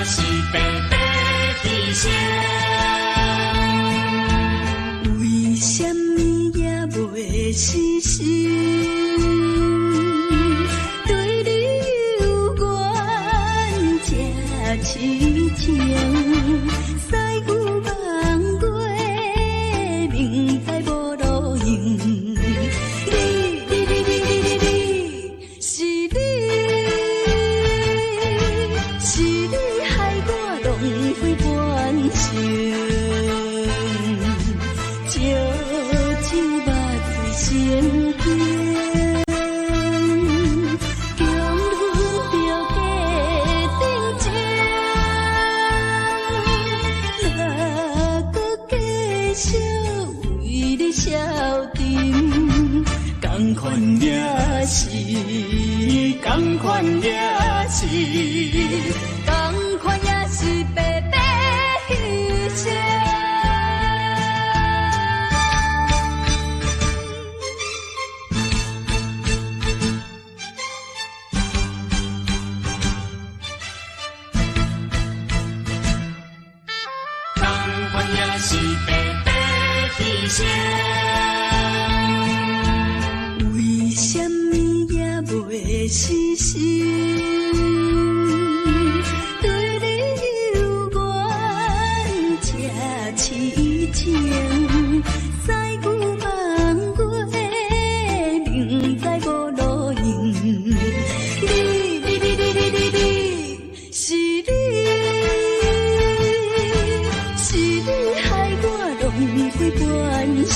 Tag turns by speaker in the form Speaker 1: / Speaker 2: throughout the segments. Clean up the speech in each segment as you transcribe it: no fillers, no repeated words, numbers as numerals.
Speaker 1: 是白白牺牲。
Speaker 2: 为什么也袂死心？对你有缘这痴情，使阮望过明知无路用。同款也是，同款也是，同款也是白白牺牲。
Speaker 1: 同款也是白白牺牲。
Speaker 2: 袂死心，对你有缘这痴情，使阮望过明知无路用。是你害我浪费半生，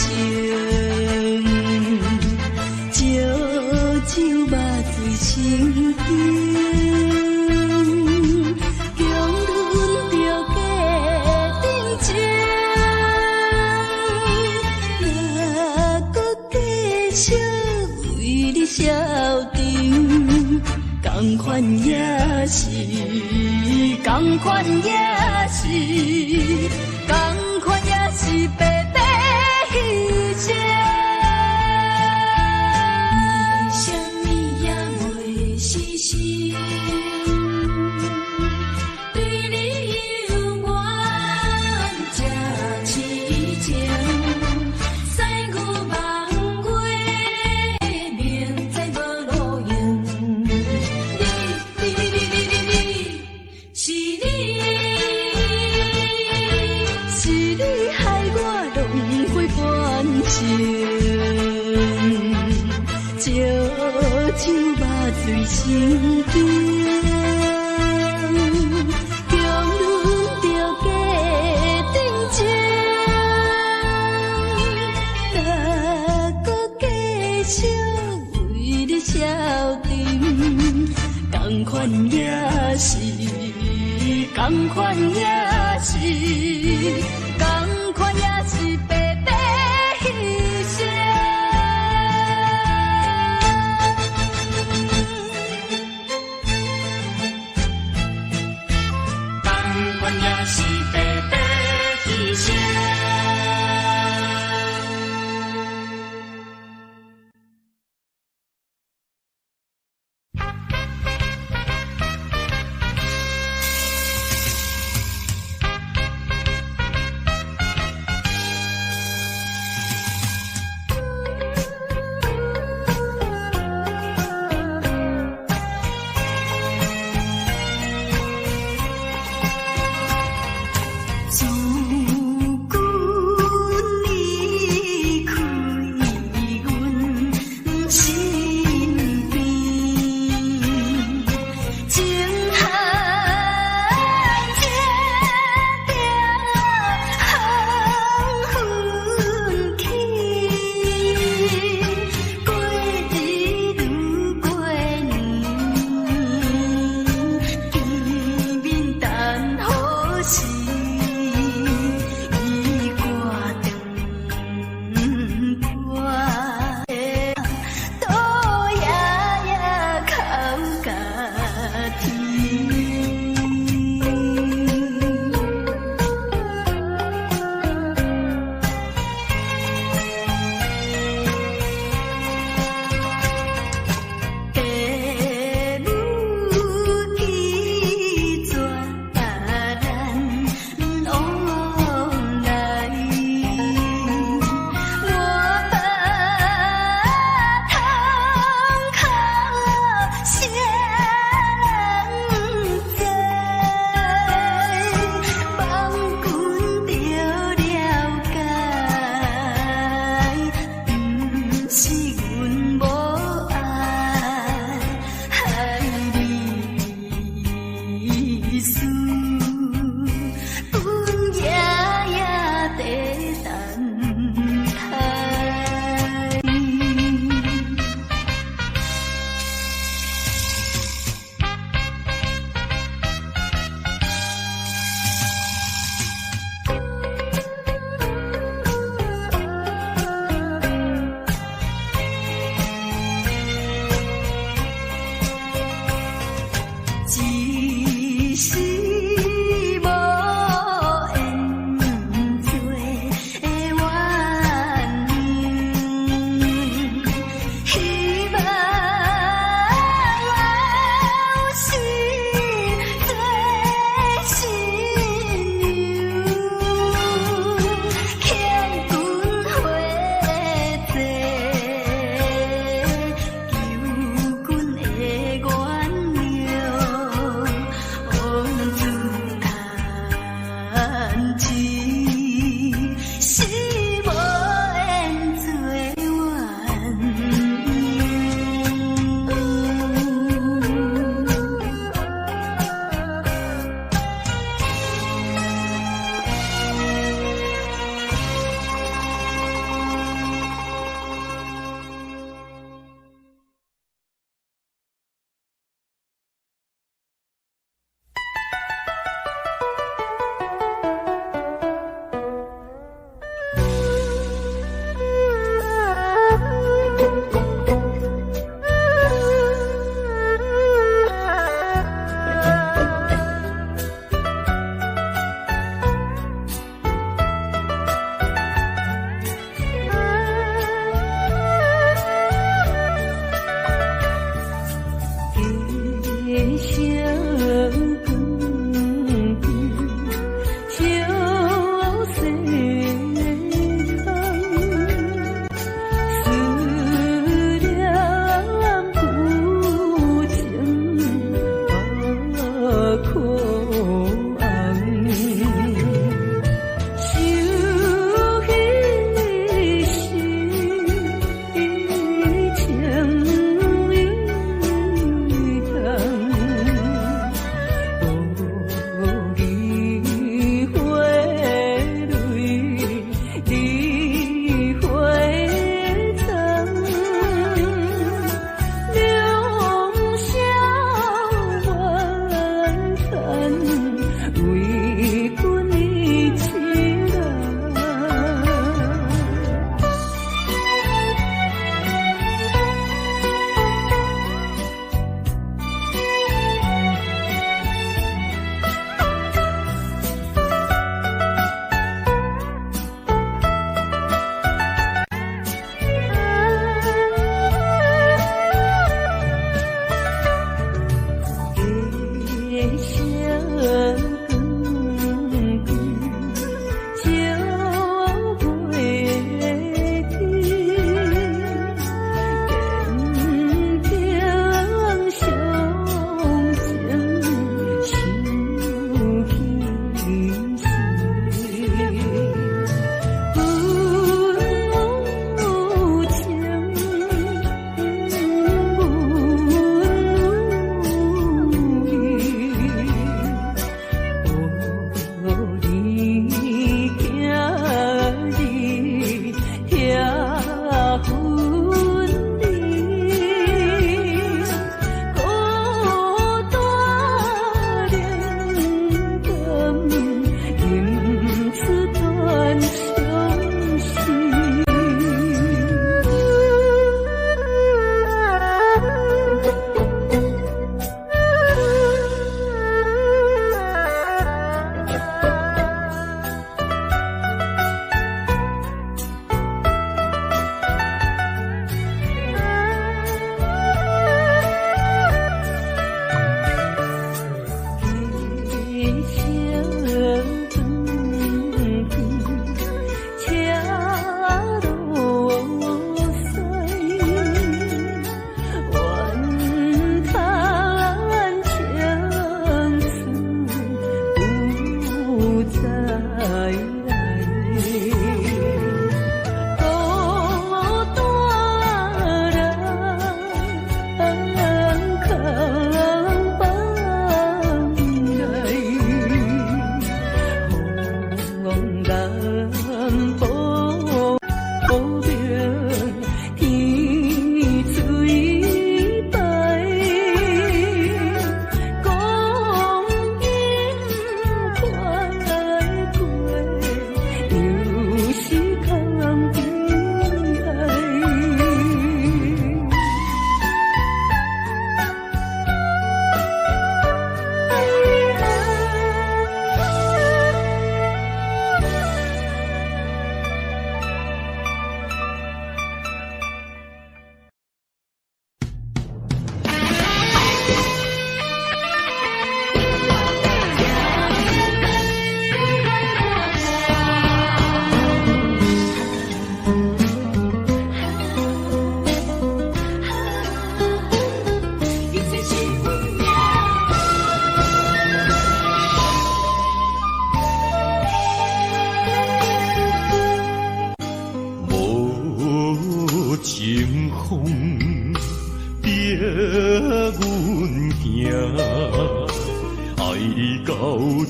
Speaker 2: 烧酒目醉心惊，强忍着假定情，哪搁继续为你消沉？同款也是，同款也是，同款也是白白牺牲。酒目醉心惊，强忍着假定情，哪搁继续为你消沉？同款也是，同款也是，同款也是白白牺牲。
Speaker 1: 也是白白牺牲。
Speaker 2: 是无缘做的怨人，希望后世做新娘，强军回济，求君的原谅。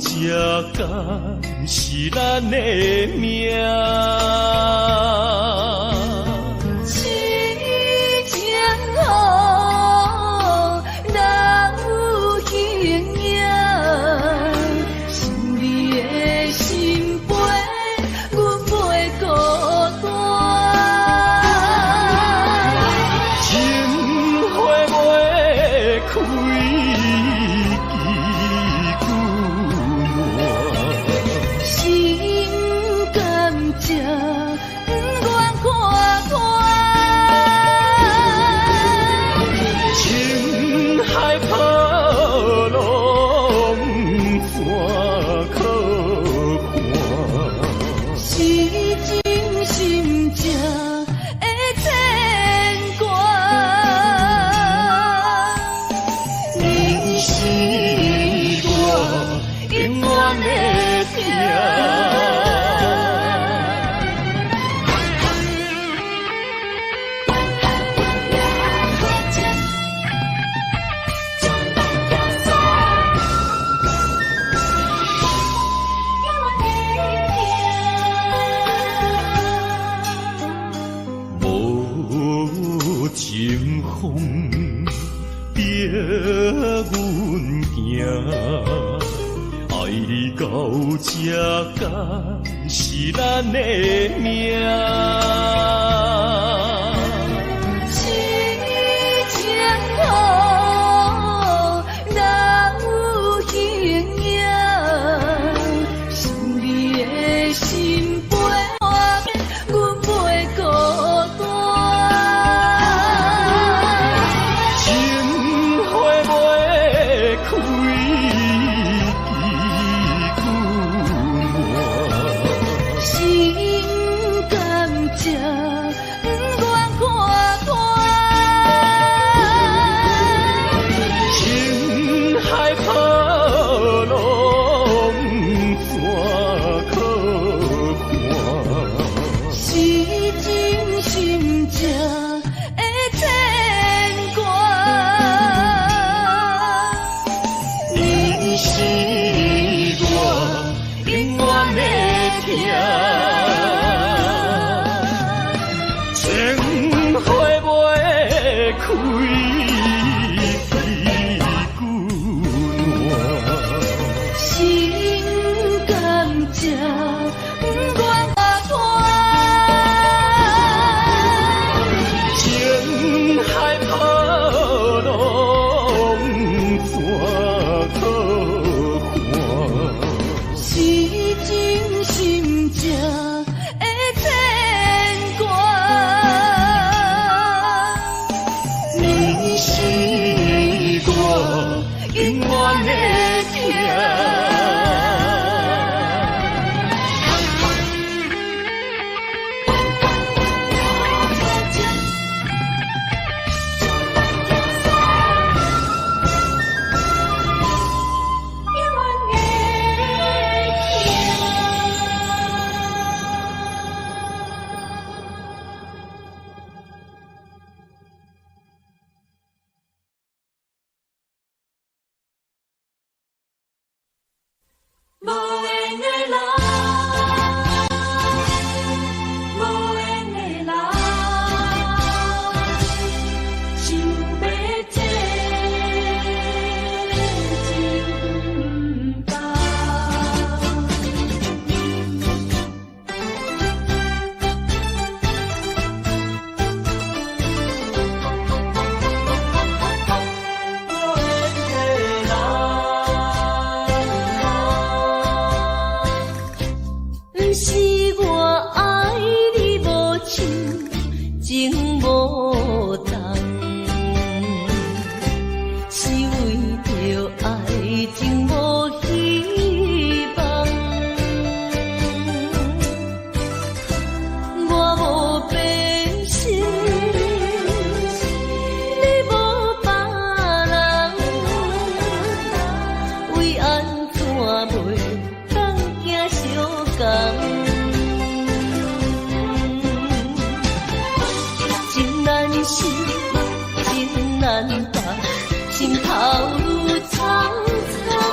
Speaker 3: 这敢是咱的命。这敢是咱的命。
Speaker 2: 心头愈苍苍。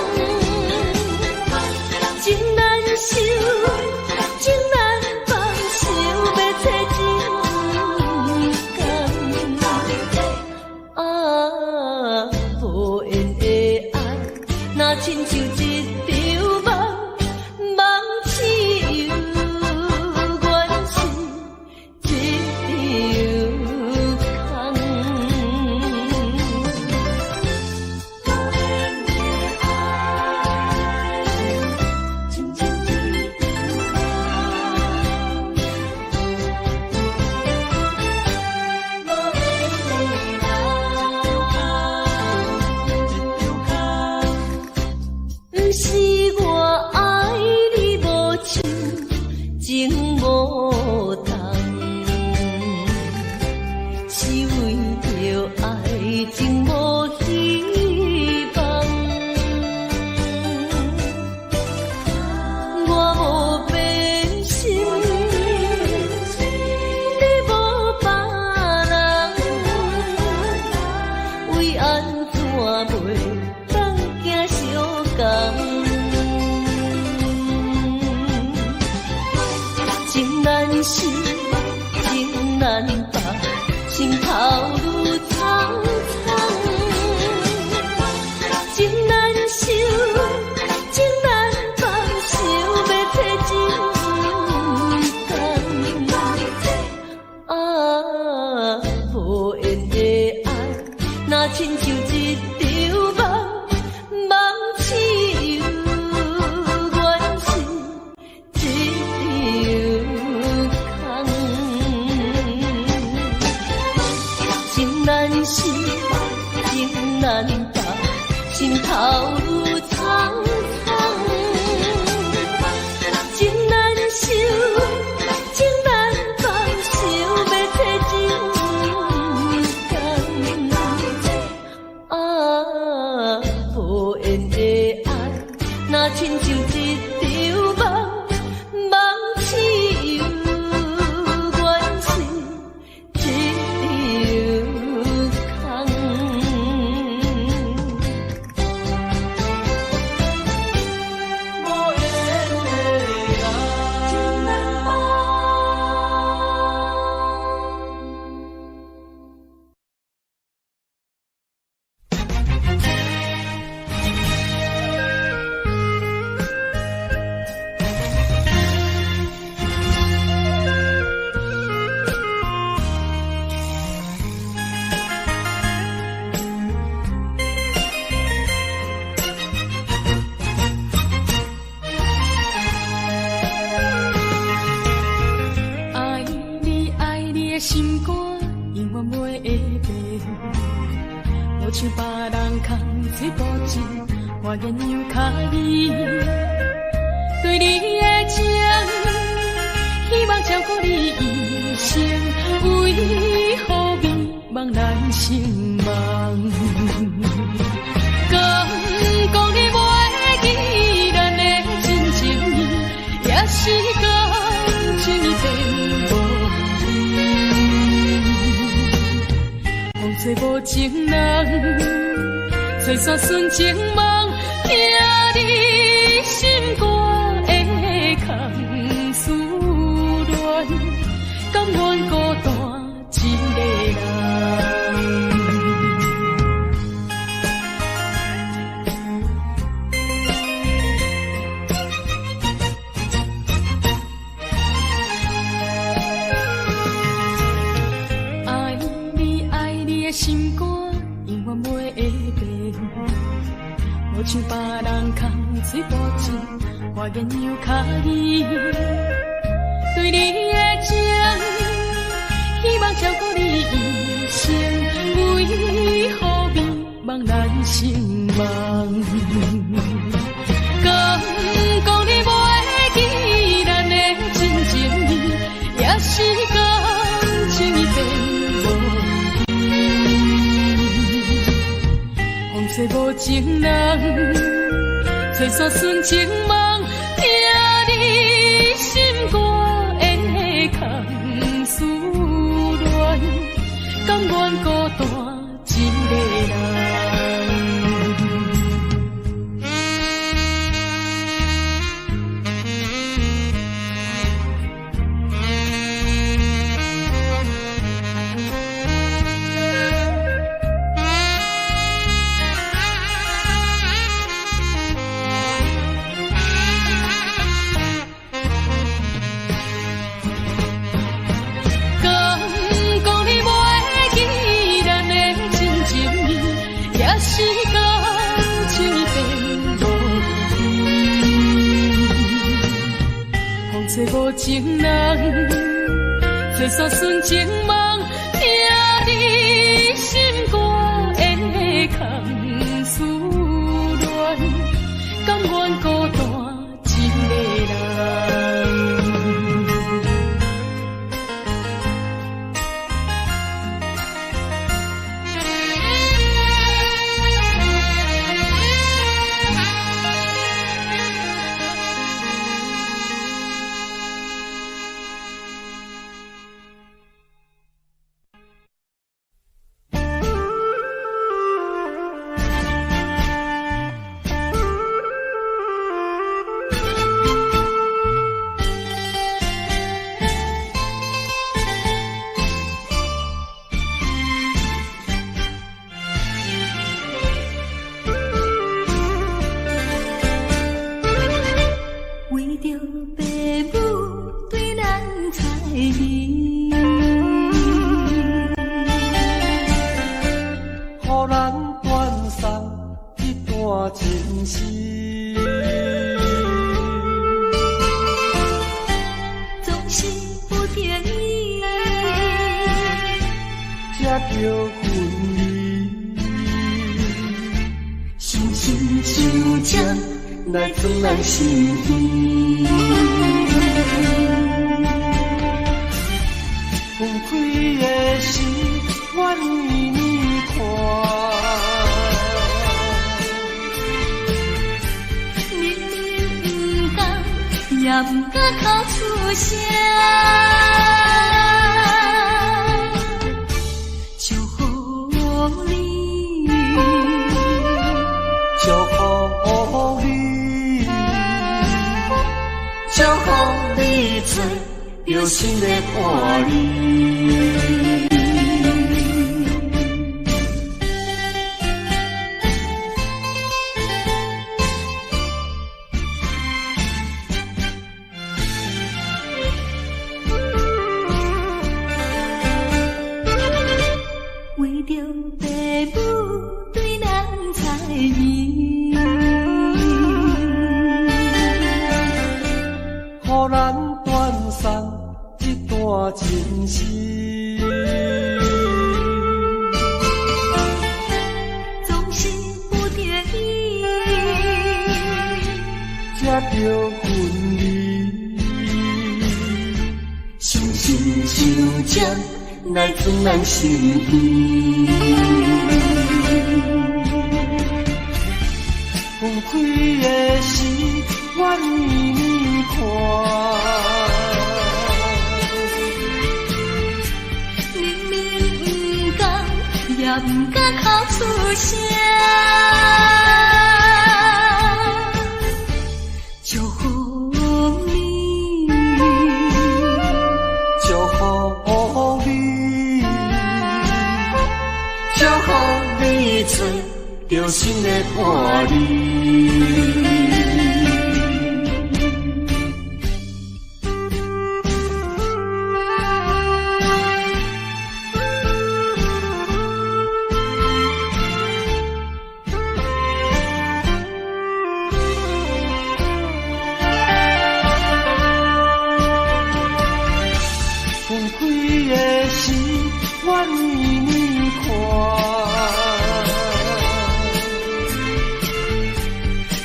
Speaker 2: 是情难报，心头愈苍苍，情难收，情难放，想要找情工。啊，无缘的爱，若亲像一场梦，梦似有缘是一场空，情难舍，情难报，心头愈苍苍，情难收，情难放，想要找情工。啊，无缘的爱，若亲像一场梦，梦似有缘是一场空。无缘的爱，情难报。爱你爱你的心肝，永远袂会变。无像别人空嘴无情，我愿由脚意。对你的情，希望照顾你一生，为何迷茫难成梦？敢讲你袂记咱的真情意，也是感情已变无味。风吹无情人，吹散纯情梦，听你心肝的空思恋，甘愿孤单一个人。爱你爱你的心肝，永远袂会变。无像别人空嘴无情，我愿由脚意。对你的情，希望照顾你一生，为何迷茫难成梦？敢讲你袂记咱的真情意，也是感情已变无味。风吹无情人，吹散纯情梦，听你心肝的空思恋，甘愿孤单一个人。敢讲你袂记咱的真情意，也是感情已变无味。风吹无情人，吹散纯情梦，听你心肝的空思恋，甘愿孤单一个人。着爸母对咱猜疑，
Speaker 4: 予咱断送一段情丝。
Speaker 2: 总是不得已，
Speaker 4: 才着分离，
Speaker 2: 伤心伤情来自咱心边。
Speaker 4: 分开的时，阮依你看，
Speaker 2: 明明不敢，也不敢口出声。祝福你，
Speaker 4: 祝福你，祝福你做着新的伴侣。
Speaker 2: 为着爸母对咱猜疑，
Speaker 4: 予咱断送一段情丝。
Speaker 2: 总是不得已，
Speaker 4: 才着分离，
Speaker 2: 伤心伤情来自咱心边。
Speaker 4: 分开的时，阮依你看，
Speaker 2: 明明不敢，也不敢口出声。祝福你，
Speaker 4: 祝福你，祝福你做着新的伴侣。分开的时，阮依你看，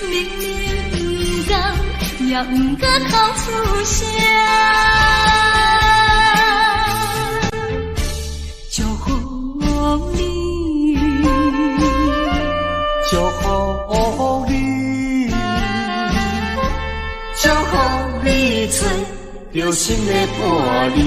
Speaker 2: 明明不敢，也不敢口出声。祝福你，
Speaker 4: 祝福你，祝福你做着新的伴侣。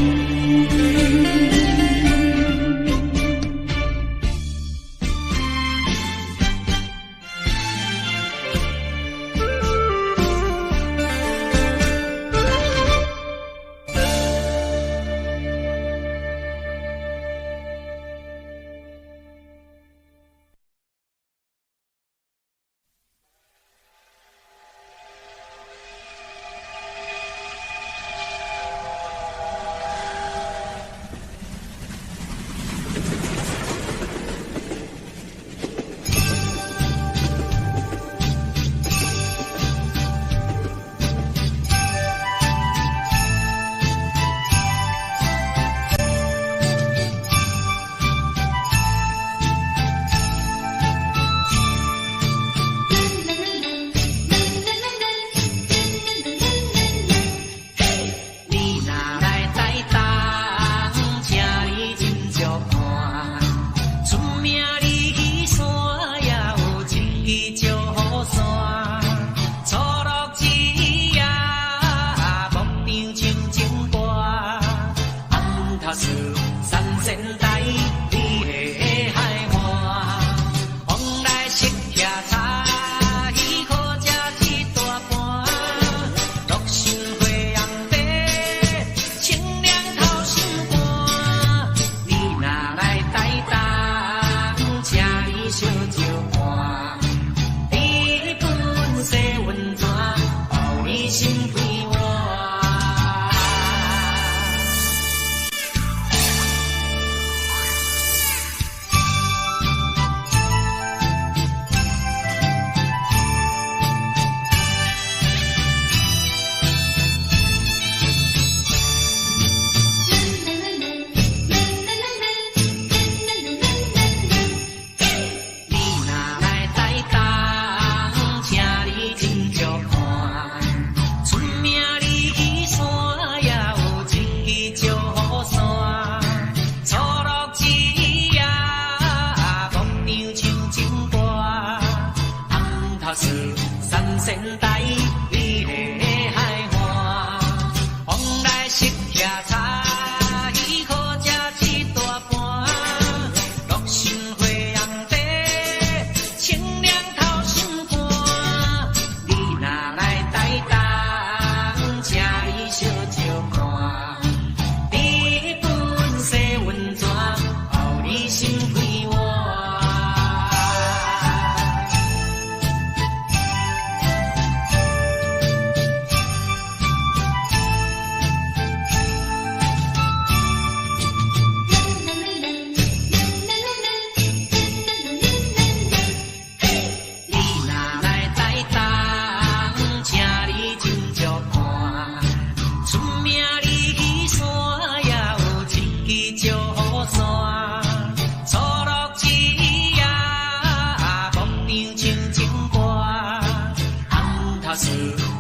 Speaker 1: 心开。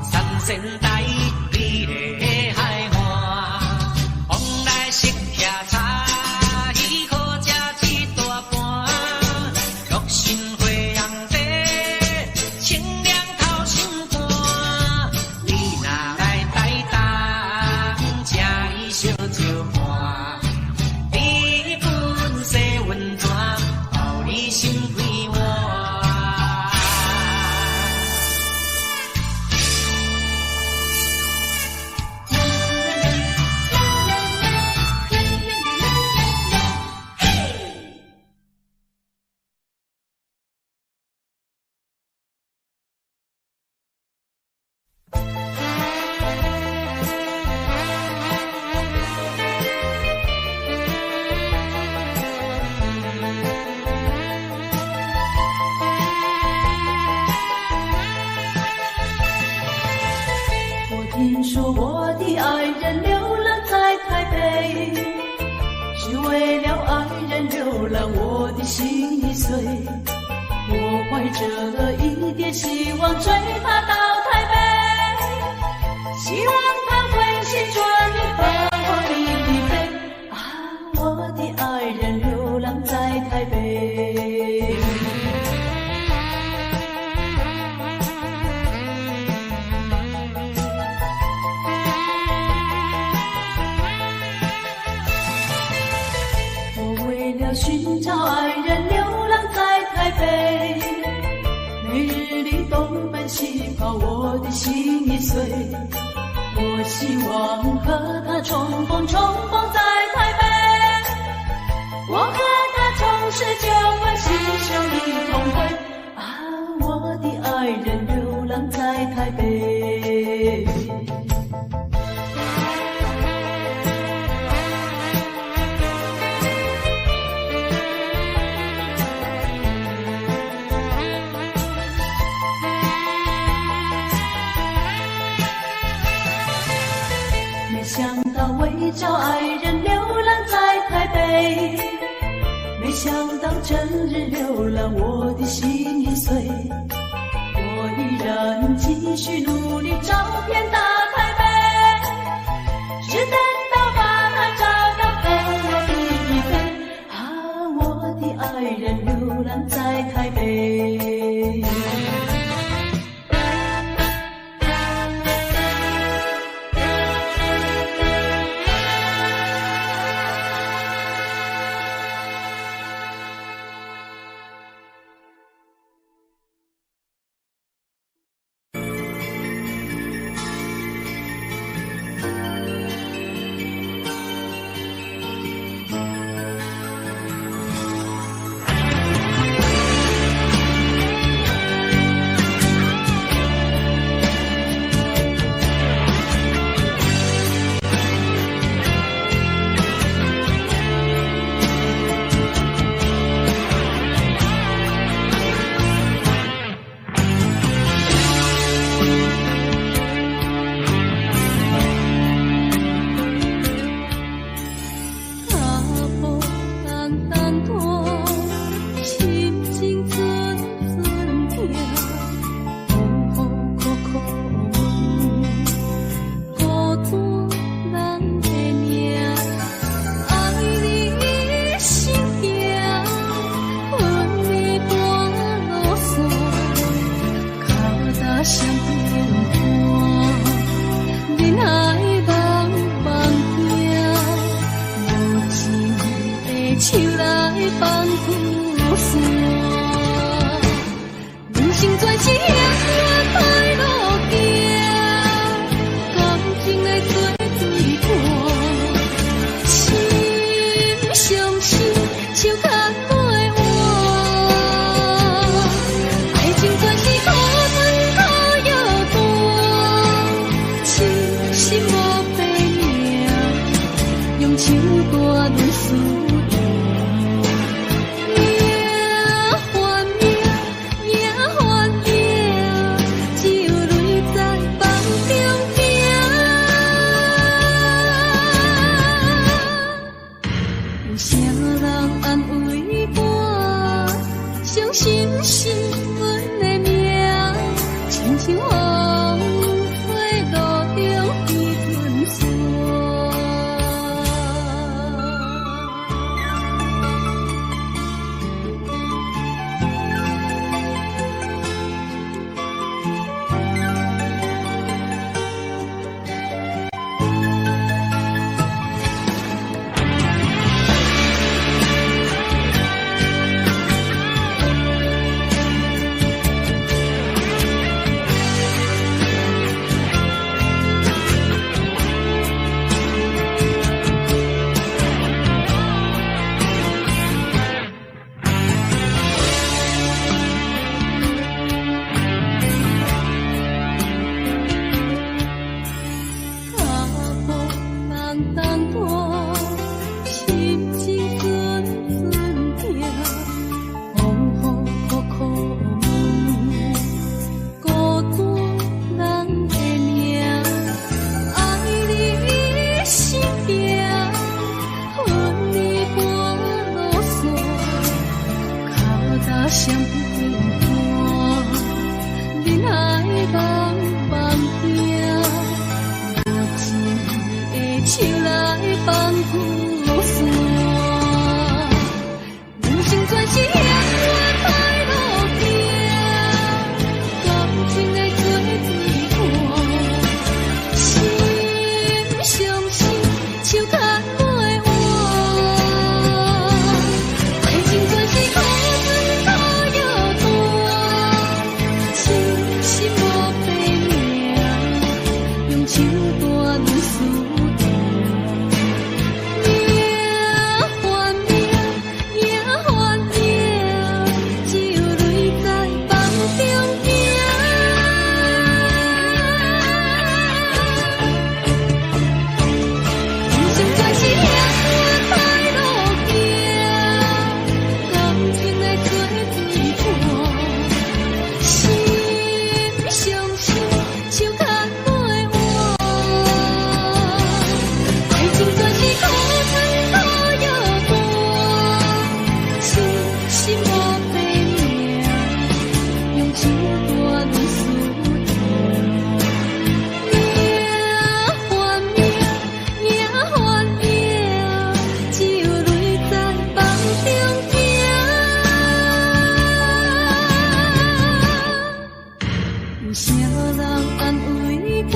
Speaker 1: 三仙台美丽的海岸，往来食徛茶，喜好食一大盘，玉心花红茶，清凉透心肝。你若来台东，请伊烧酒盘，你本洗温泉，互你心快活。
Speaker 2: 听说我的爱人流浪在台北，是为了爱人流浪，我的心已碎。我怀着一点希望追他到台北，希望他会心转意把我离飞。啊，我的爱人流浪在台北。寻找爱人流浪在台北，每日里东奔西跑，我的心已碎。我希望和他重逢在台北，我和他重拾旧欢，携手一同回。啊，我的爱人流浪在台北。想到为找爱人流浪在台北，没想到整日流浪，我的心已碎。我依然继续努力找遍大台北，只等到把他找到跟我一飞。啊，我的爱人流浪在台北。命，命还命。用手段输赢，命换命，命换命，只有泪在梦中行。人生全是险恶歹路行，感情的做对伴，心相惜，手牵袂换。爱情全是苦菜苦药伴，痴心无白命，用手段输赢。命换命，命换命，只有泪在梦中行。有啥人安慰我？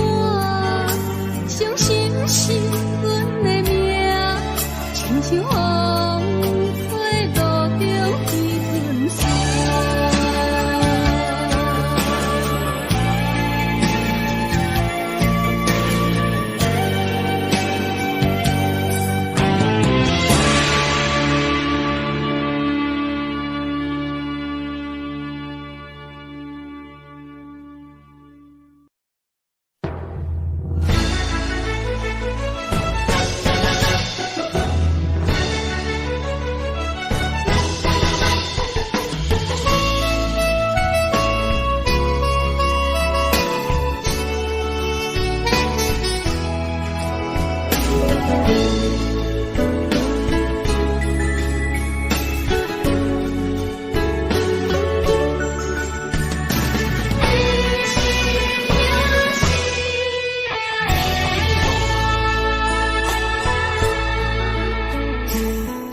Speaker 2: 伤心是阮的命，亲像风吹路中一片沙。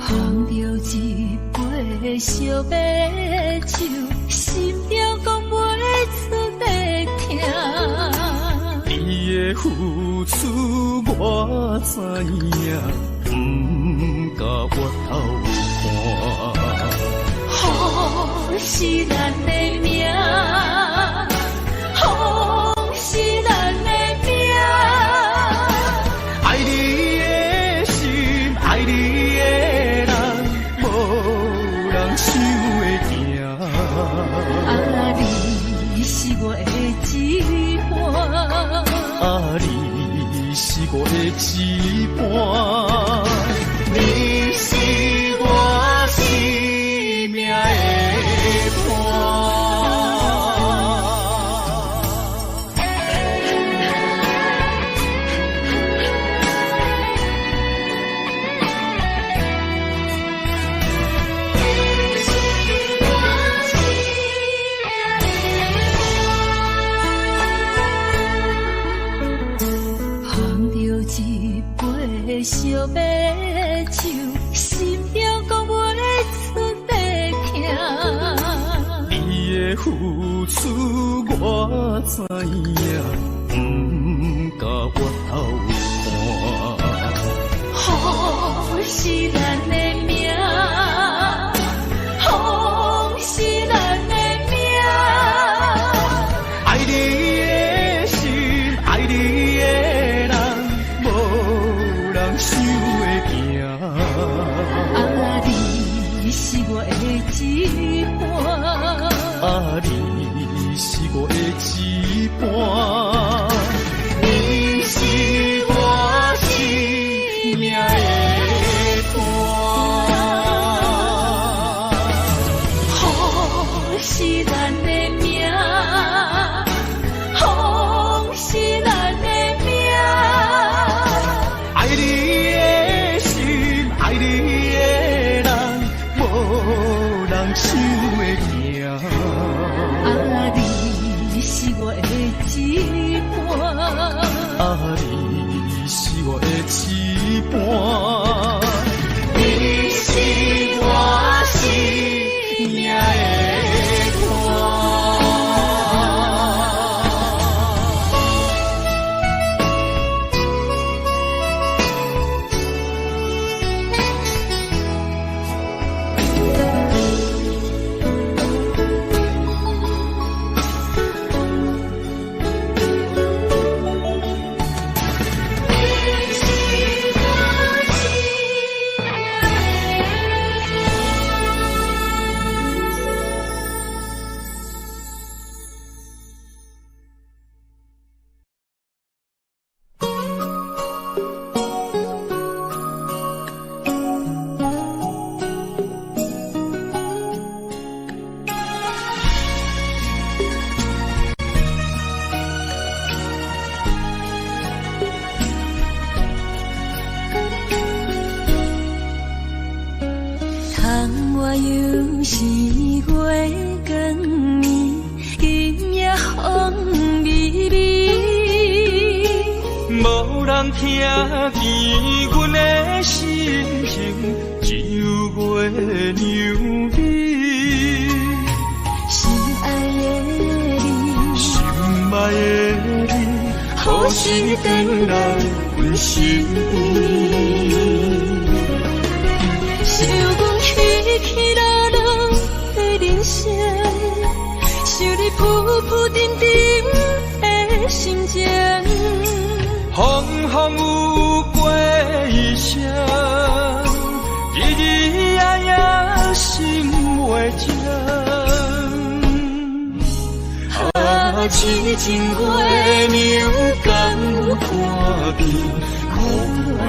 Speaker 2: 捧着一杯烧白酒，心中讲袂出的痛。
Speaker 3: 你的付出我知影，不甲我头看。
Speaker 2: 风是咱的命，风是咱的命。
Speaker 3: 爱你的心，爱你的人，无人想会行。
Speaker 2: 啊，你是我的一半，
Speaker 3: 啊，你是我的一半，你是我生命的伴。捧着一杯烧白酒，心中讲袂出的痛。你的付出我知影，不甲我头看。
Speaker 2: 风是咱的命，风是咱的命。
Speaker 3: 爱你的心，爱你的人，无人想会行。
Speaker 2: 啊，你是我的一半，
Speaker 3: 啊，你是我的一半，你是我生命的伴。
Speaker 2: 风是咱的命，风是咱的命。
Speaker 3: 爱你的心，爱你的人，无人想会行。
Speaker 2: 啊，你是我的一半，
Speaker 3: 啊，你是我的一半，你是我生命的伴。
Speaker 2: 又是月光暝，今夜风微微，
Speaker 3: 无人听见阮的心情，只有月娘你。
Speaker 2: 心爱的你，
Speaker 3: 心爱的你，何时回来阮心意？
Speaker 2: 想阮起起落落的人生，想你浮浮沉沉的心情。
Speaker 3: 风风有过一声，日日夜夜心袂静。痴情月娘敢有看见可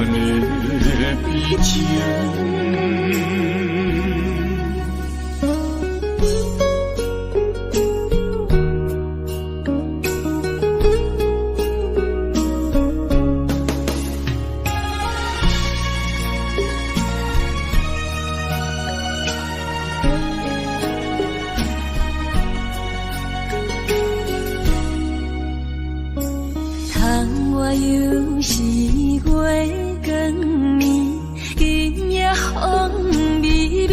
Speaker 3: 怜的悲情？
Speaker 2: 又是月光暝，今夜风微微，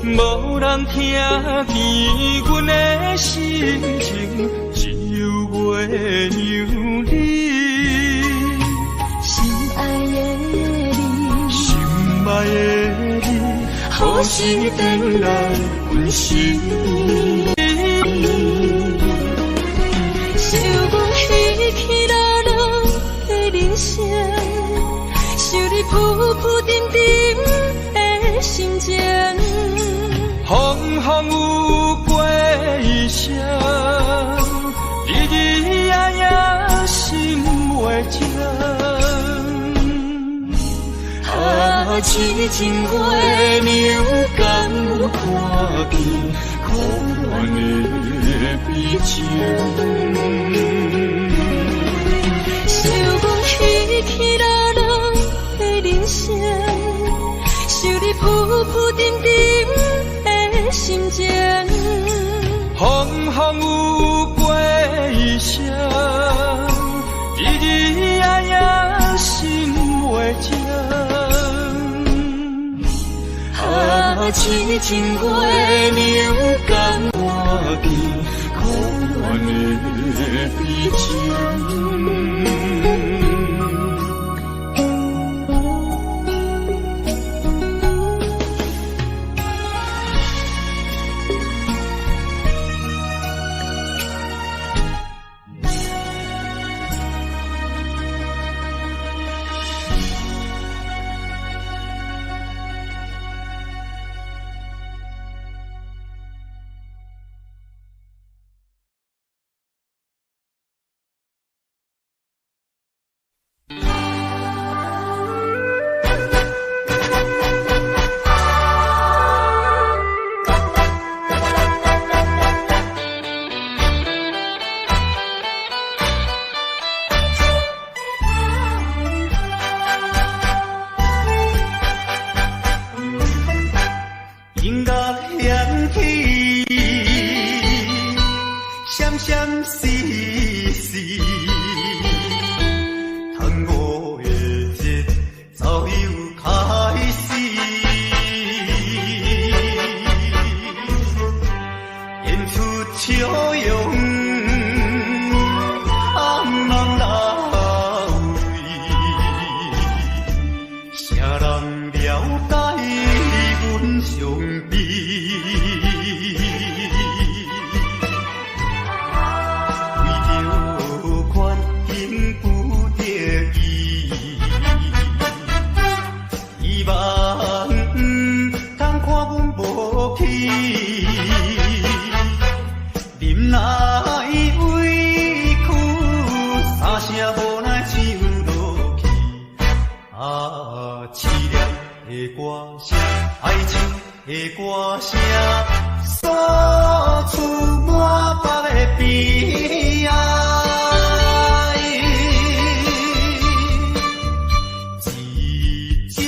Speaker 3: 无人听见阮的心情，只有月娘你。
Speaker 2: 心爱的你，
Speaker 3: 心爱的你，何时回来阮心意？
Speaker 2: 想阮起起落落的人生，想你浮浮沉沉的心情。
Speaker 3: 风风有过一声，日日夜夜心袂静。痴情月娘敢有看见可怜的悲情？
Speaker 2: 想阮起起落落的人生，想你浮浮沉沉的心情。
Speaker 3: 风风有过一声，日日夜夜心袂静。痴情月娘敢看见可怜的悲情？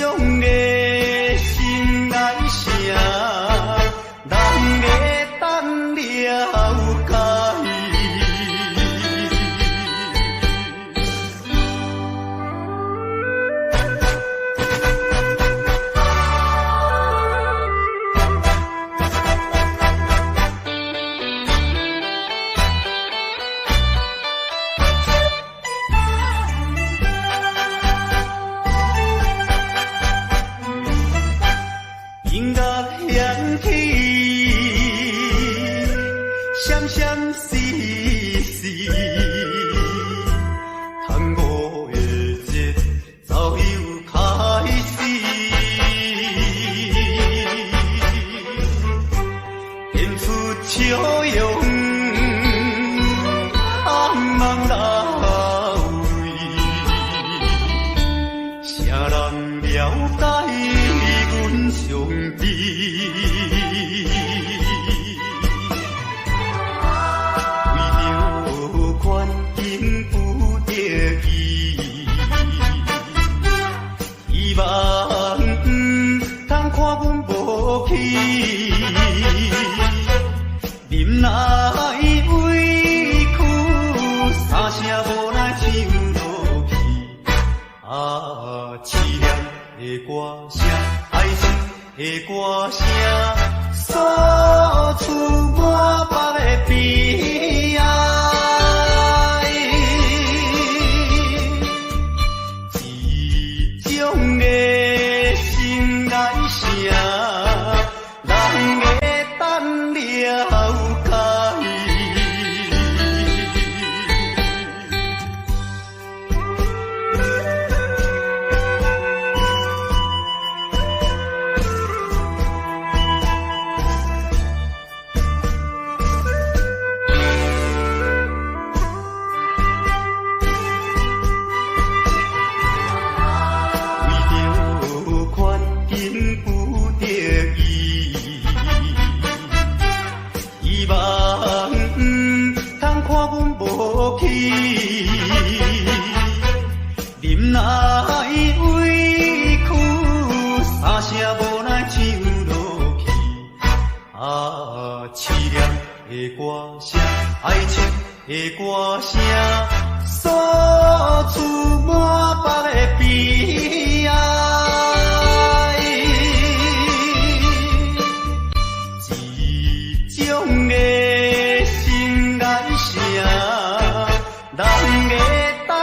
Speaker 3: 种的心内的歌声，诉出满腹的悲哀。一种的心爱声，人会等了解。忍耐委屈，三声无奈唱落去。凄凉的歌声，爱情的歌声，诉出满腹的悲哀。一种的心爱声，人会等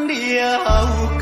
Speaker 3: 了解。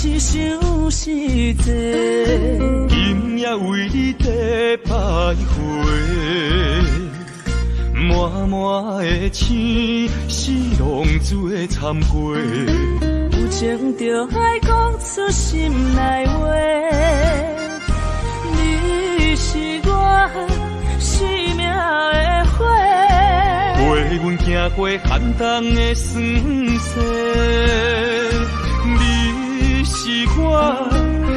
Speaker 4: 是想是济，
Speaker 3: 今夜为你在徘徊，满满的青是浪子的忏悔。
Speaker 4: 有情就爱讲出心内话，你是我生命的花，
Speaker 3: 陪阮行过寒冬的酸涩，你是我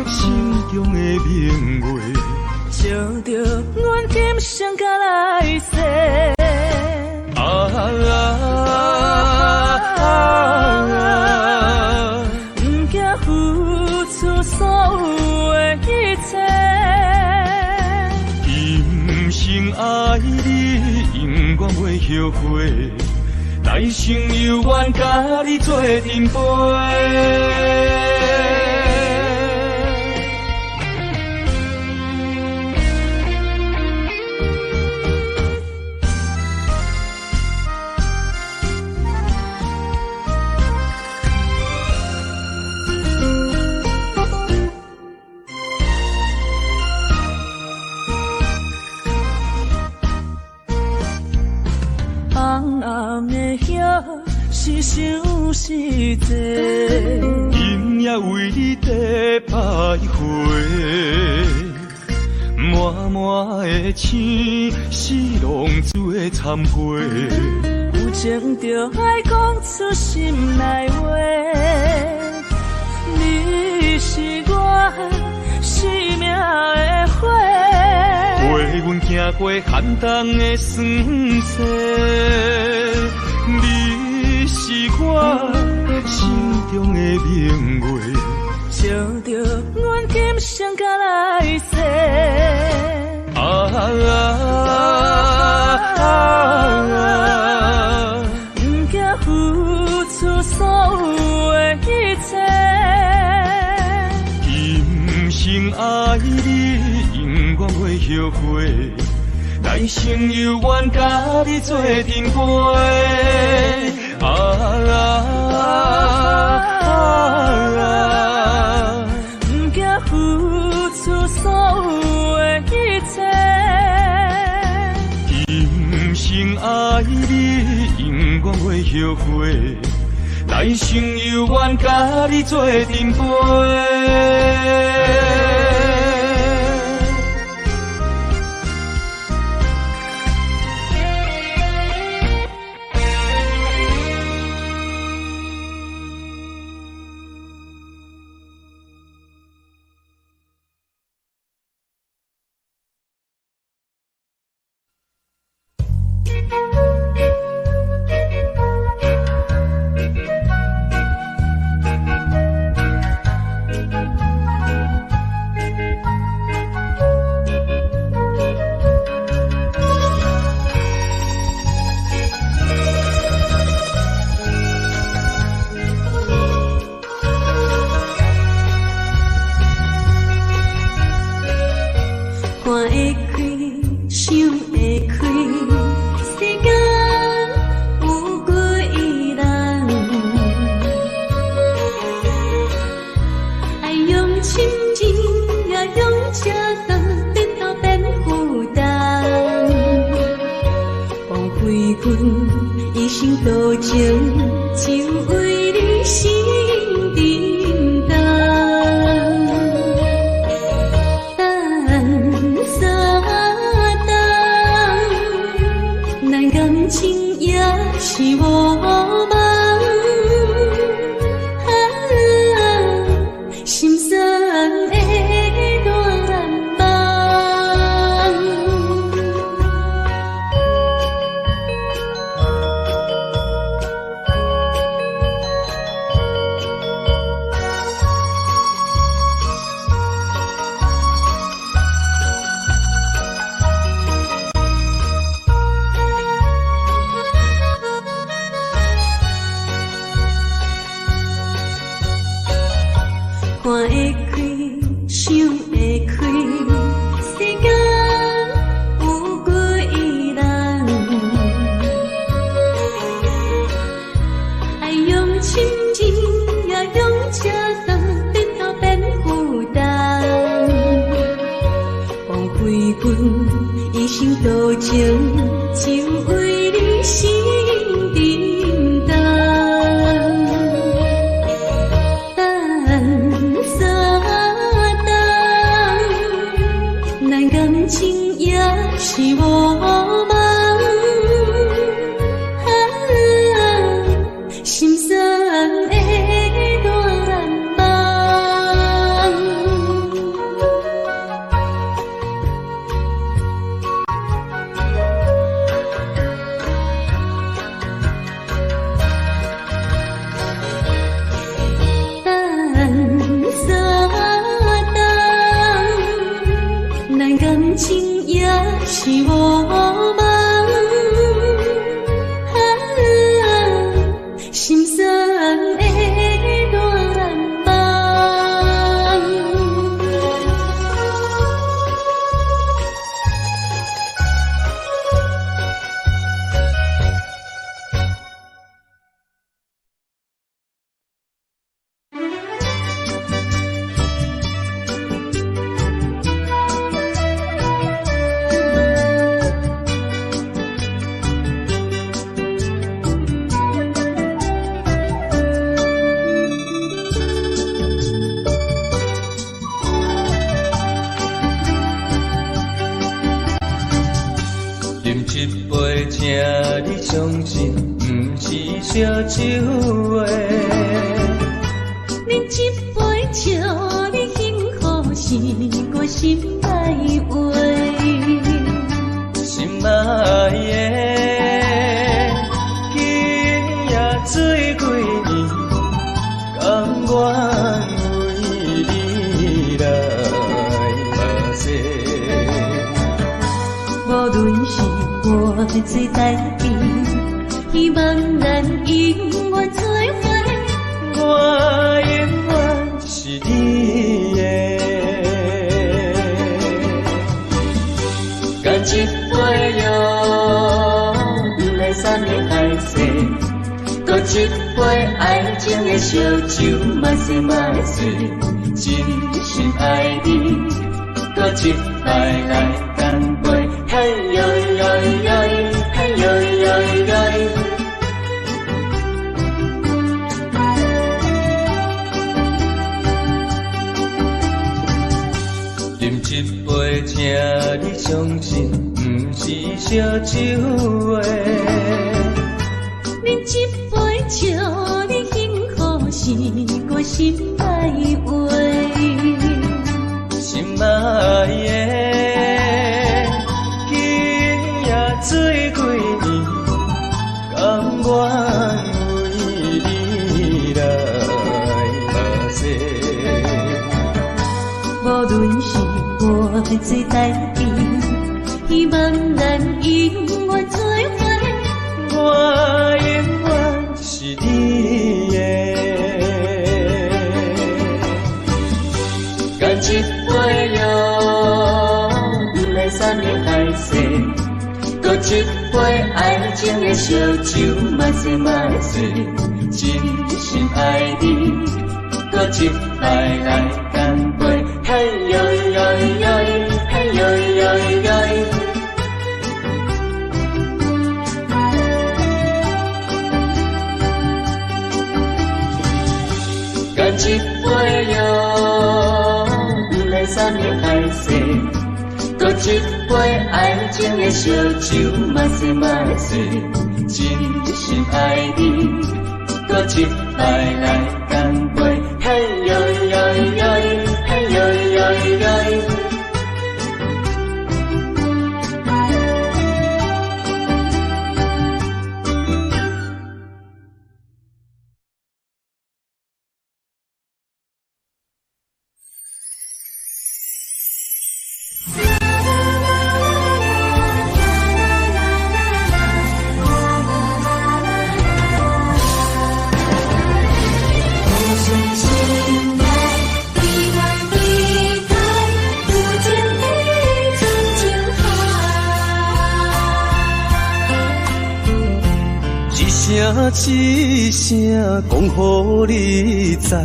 Speaker 3: 心中的明月，
Speaker 4: 照着阮今生甲来世。不惊付出所有的一切，
Speaker 3: 今生爱你，永远袂后悔。来生有缘，甲你做阵陪。
Speaker 4: 是想是济，
Speaker 3: 今夜为你在徘徊，满满的青是浪子的忏悔。
Speaker 4: 有情就爱讲出心内话，你是我生命的花，
Speaker 3: 陪阮行过寒冬的酸涩。你是我心中的明月，
Speaker 4: 照着阮今生甲来世。不惊付出所有的一切，
Speaker 3: 今生爱你，永远袂后悔。来生有缘，甲你做阵陪。
Speaker 4: 不惊付出所有的一切，
Speaker 3: 今生爱你，永远袂后悔。来生有缘，甲你做阵陪。
Speaker 2: 生多情，就为你心沉重。等三冬，咱感情也是无望。心酸的大梦。等三冬，咱感情也是无望。心酸的大梦。
Speaker 3: 请你相信，不是烧酒话。
Speaker 2: 饮一杯笑你幸福，是我心内话。
Speaker 3: 心爱的，今夜醉几年，甘愿为你来目屎。
Speaker 2: 无论是我最台边，希望咱永远做伙。
Speaker 3: 我永远是你的，干一杯药，不来三年海誓，搁一杯爱情的烧酒，嘛是嘛是真心爱你，搁一摆来干杯。嘿呦呦呦，嘿呦呦呦，饮一杯，请你相信，不是烧酒话。
Speaker 2: 饮一杯笑你幸福，是我心内话。
Speaker 3: 心爱的。醉几年，甘愿为你来目屎。
Speaker 2: 无论是我最台边，希望咱永远做伙。
Speaker 3: 我永远是你的，干一杯药，不来三年海誓。搁一杯爱情的烧酒，嘛是嘛是真心爱你，搁一摆来干杯。嘿呦呦呦，嘿呦呦呦，干一杯药，不来三年海誓。搁一杯爱情的烧酒，嘛是嘛是真心爱你，搁一摆来干杯。嘿呦呦呦，嘿呦呦呦。一声讲予你知，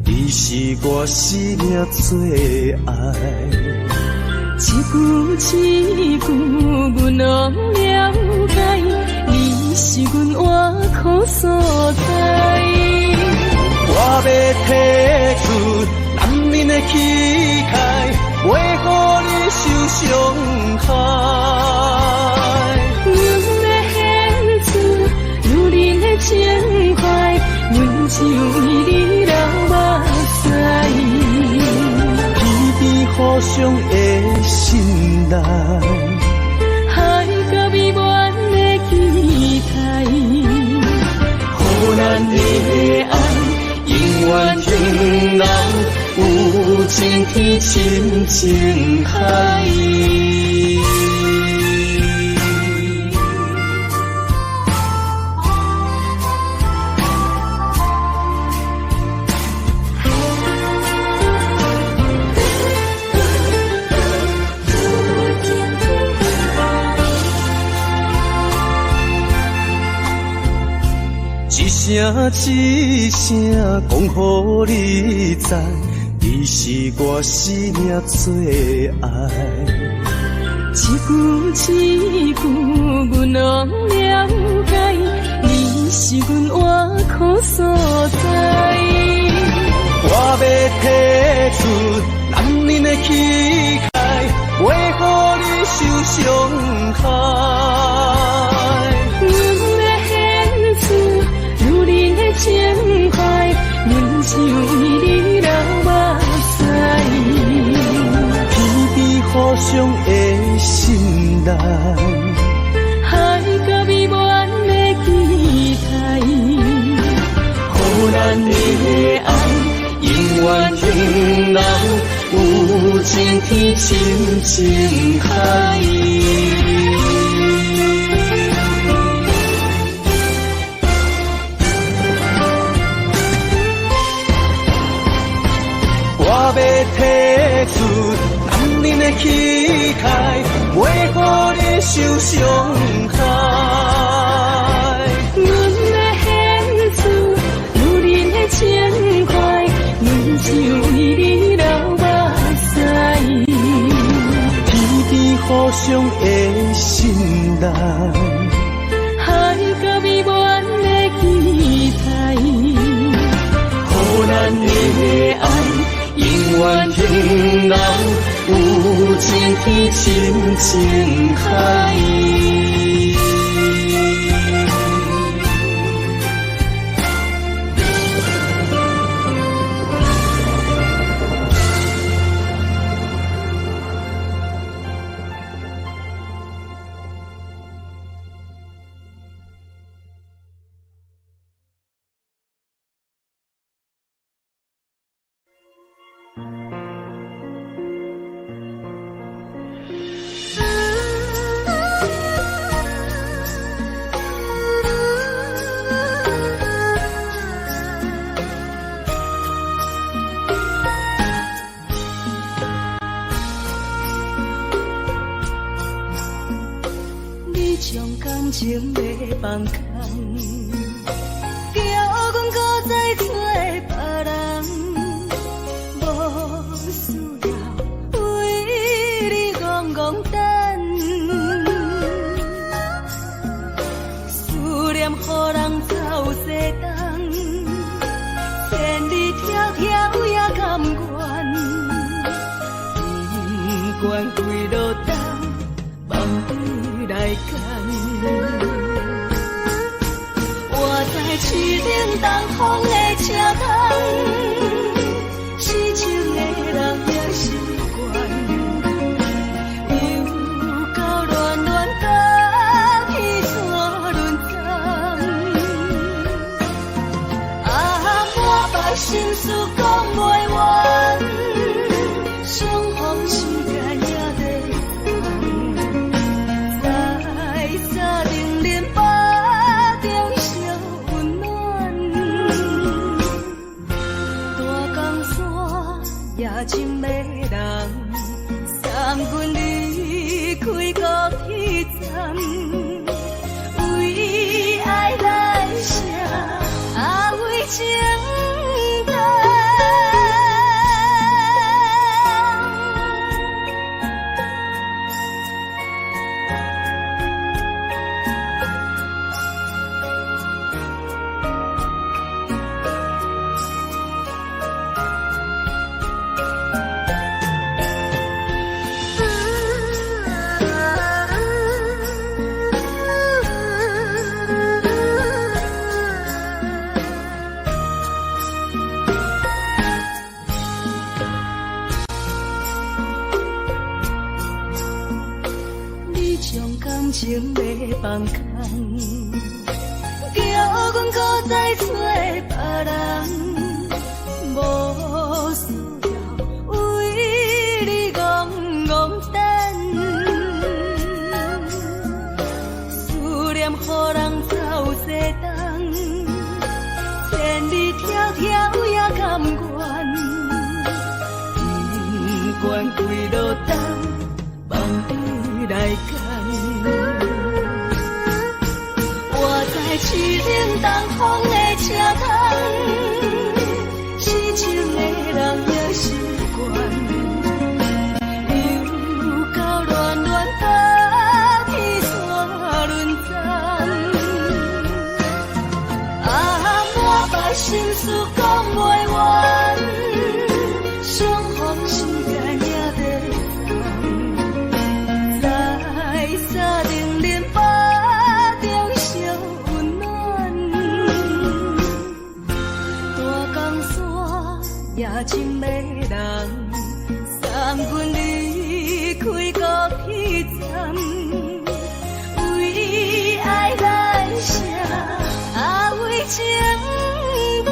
Speaker 3: 伊是我生命最爱。
Speaker 2: 一句，阮拢了解，你是阮活苦所在。
Speaker 5: 我要提出男人的气概，袂予你受伤害。
Speaker 2: 阮要献出女人的情怀，阮只为你流目屎。互相的信赖，海角美满的期待，
Speaker 3: 予咱的爱永远停留有情天深情海。
Speaker 5: 一声讲予你知，你是我生命最爱。
Speaker 2: 一句，阮拢了解，你是阮活苦所在。
Speaker 5: 我要提出男人的气概，袂予你受伤害。
Speaker 2: 情怀，阮只为你流目屎。
Speaker 5: 天边互相的信赖，
Speaker 2: 海角美满的期待，
Speaker 3: 予咱的爱永远停留有情天深情海。
Speaker 5: 我要提出男人的气概，袂予你受伤害。
Speaker 2: 阮要献出女人的情怀，阮只为你流目屎。
Speaker 5: 天边互相的信赖，
Speaker 2: 海角美满的期待，
Speaker 3: 予咱的爱永远停留有情天深情海。
Speaker 2: 将感情要放空，叫阮搁再找别人，无需要为你戆戆等，思念予人走西东，千里迢迢也甘愿，不管几路东，梦对来干。我在市顶东风的车灯，痴情的人也习惯，又到乱乱甲彼错论争。满腹心事讲袂完，相逢时间也在大感情要放空，叫阮搁再找别人，无需要为你戆戆等，思念予人走西东，千里迢迢也甘愿。关几路灯，梦里来赶。我在痴情东风的车窗，痴情的人也习惯，流到乱乱甲天山沦陷。啊，满腹心事讲袂完。相逢时间也在送，在沙丁林巴中相温暖。大江山夜深的人，送阮离开孤彼站，为爱来写啊为情灯。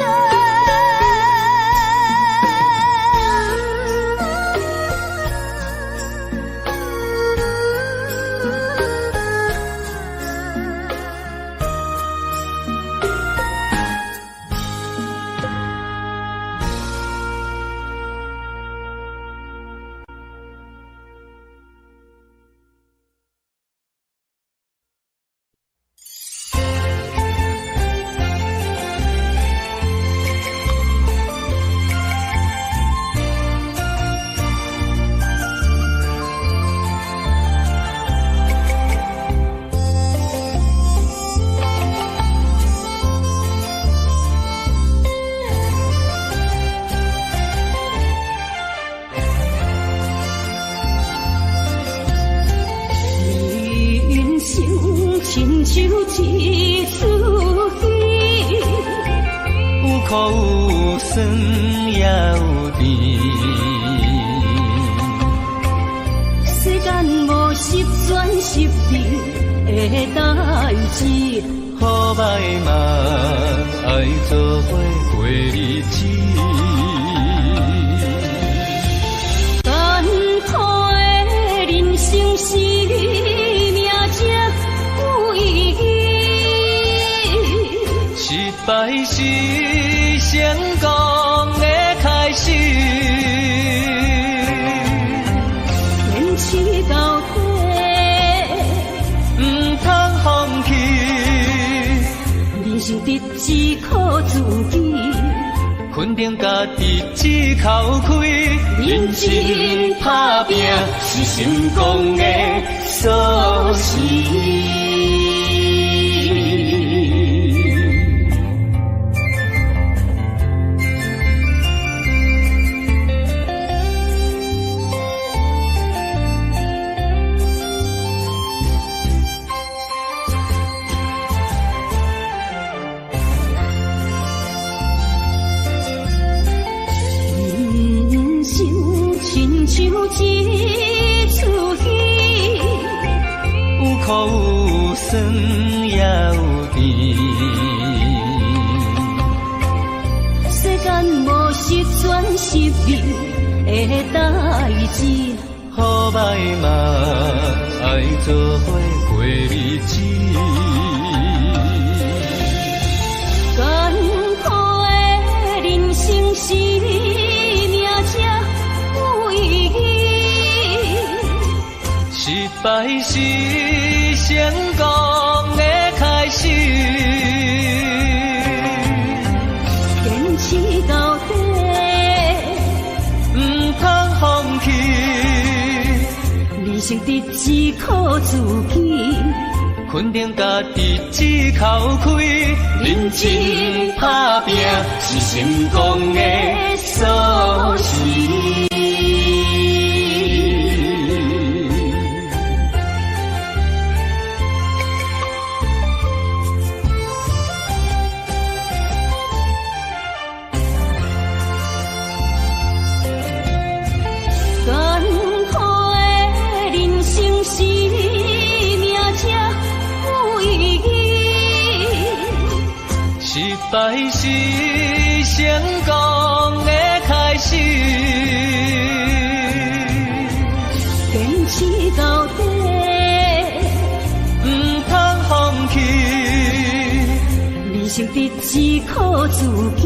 Speaker 2: 亲像一出戏，有苦有酸也有甜。世间无十全十美的代志，好歹嘛爱做伙过日子。艰苦的人生是。失败是成功的开始，坚持到底，不通放弃。人生得只靠自己，肯定家己只靠开，认真打拼是成功的锁匙。像一出戏，有苦有酸也有甜。世间无十全十美的代志，好歹嘛爱做伙过日子。艰苦的人生是。失败是成功的开始，坚持到底，不通放弃。人生得只靠自己，肯定家己只靠开，认真打拼是成功的锁匙。艰苦的人生是命，这
Speaker 5: 才是成功的开始。
Speaker 2: 坚持到底，
Speaker 5: 唔通放弃。
Speaker 2: 人生得只靠自己，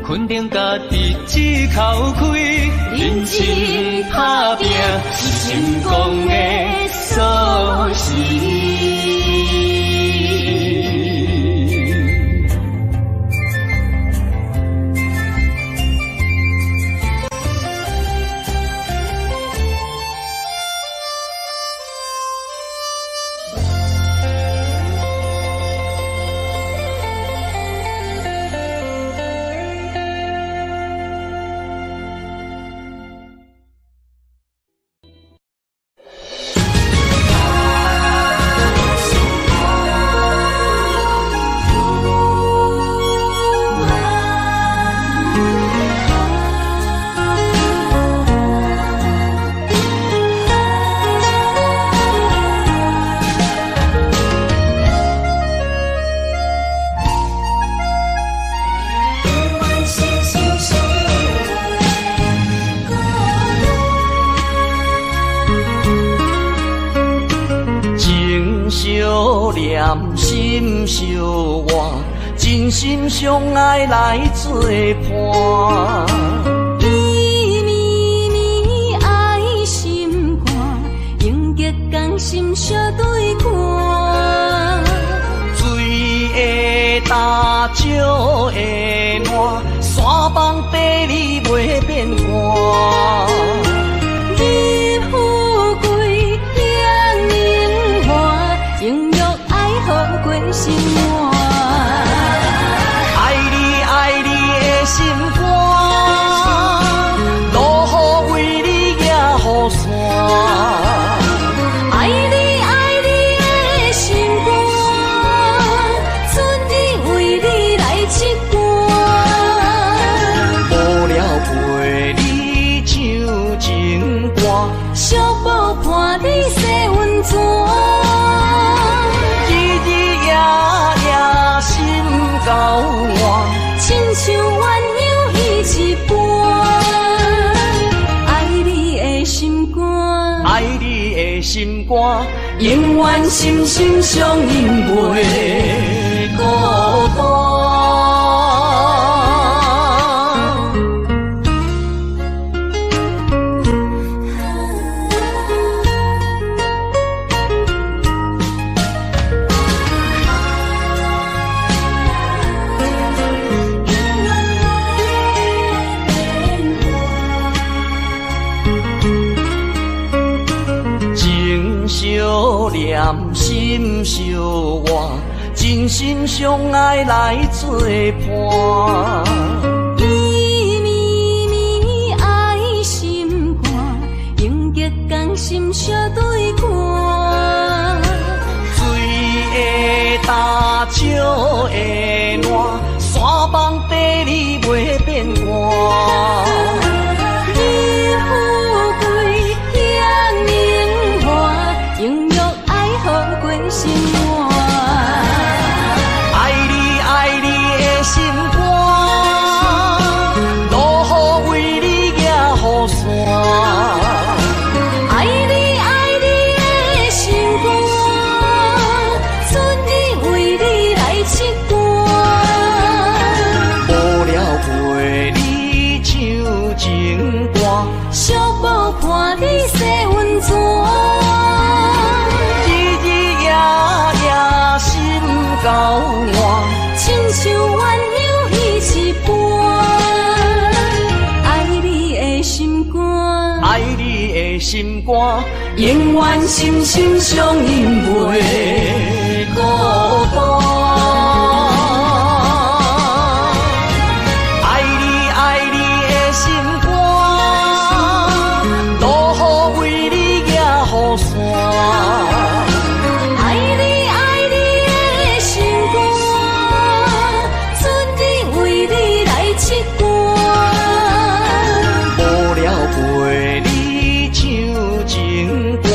Speaker 5: 肯定家己只口开，认真打拼是成功的锁匙。心相活，真心相爱来作伴。
Speaker 2: 绵绵爱心肝，永结同心相对看。
Speaker 5: 水会干，石会烂，山崩地裂袂变寒。
Speaker 2: 日富贵，两年华，永浴爱好过生活。
Speaker 5: 爱你爱你的心肝，路雨为你行雨伞。
Speaker 2: 爱你爱你的心肝，春日为你来唱歌。
Speaker 5: 无聊陪你唱情歌，
Speaker 2: 小宝伴你洗温泉。交换，亲像鸳鸯彼一半。爱你的心肝，
Speaker 5: 爱你的心肝，
Speaker 2: 永远心心相印，袂孤单。
Speaker 5: 念心相活，真心相爱来作伴。
Speaker 2: 绵绵爱心肝，永结同心相对看。
Speaker 5: 水会干，石会烂，山崩地裂袂变寒。
Speaker 2: 生活，
Speaker 5: 爱你爱你的心肝，路雨为你行雨伞。
Speaker 2: 爱你爱你的心肝，春日为你来唱歌。
Speaker 5: 无聊陪你唱情歌，
Speaker 2: 小宝伴你洗温泉。交换，亲像鸳鸯彼一半。爱你的心肝，
Speaker 5: 爱你的心肝，
Speaker 2: 永远心心相印，袂孤单。
Speaker 5: 爱你爱你的心肝，路雨为你行雨伞。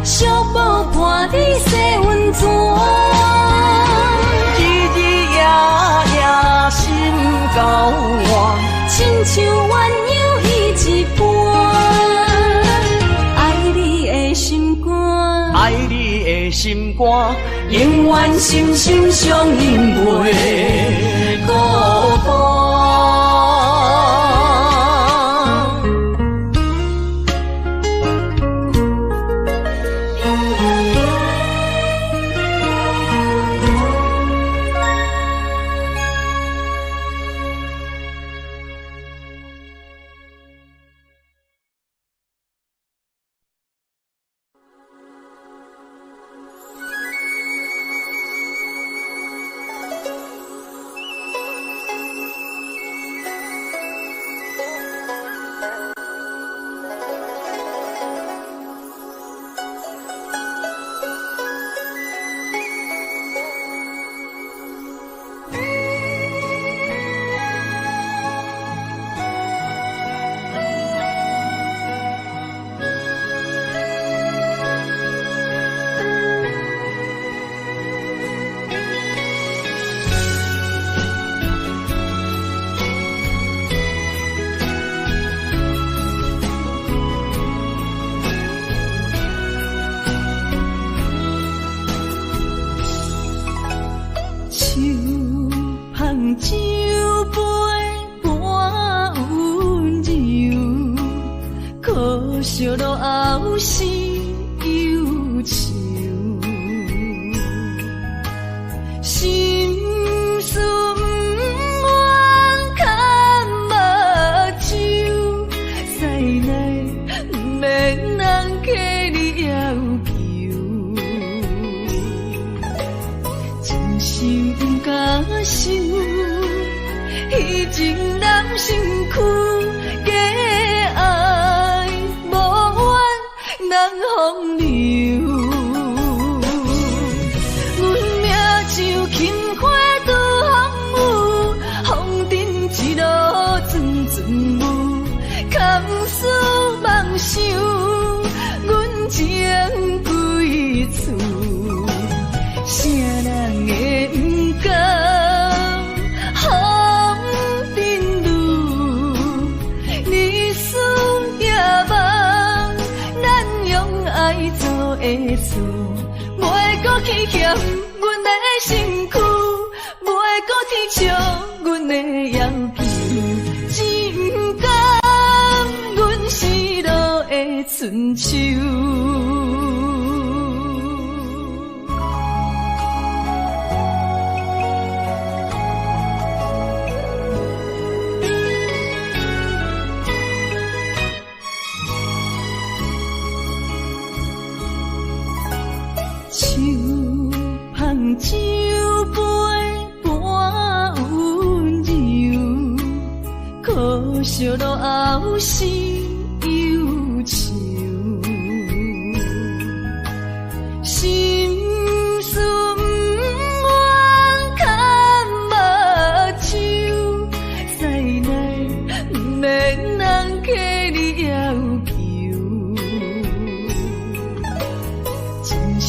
Speaker 2: 小宝伴你洗温泉。像鸳鸯依一半，爱你的心肝，
Speaker 5: 爱你的心肝，
Speaker 2: 永远心心相印袂孤单。寂落后是忧愁，心事不愿牵目睭，使来不免人客你要求，真心不敢想，彼情难身躯。风流，阮命像轻花拄风雨，风尘一路阵阵雾，堪思梦想，阮情归厝，啥人会不甘风尘路，日思夜梦。爱做的事，袂搁去嫌阮的身躯，袂搁去笑阮的要求，只甘阮失落的春秋。酒杯半温柔，可惜落后是忧愁，心事不愿牵目睭，使来不免人客你要求，真心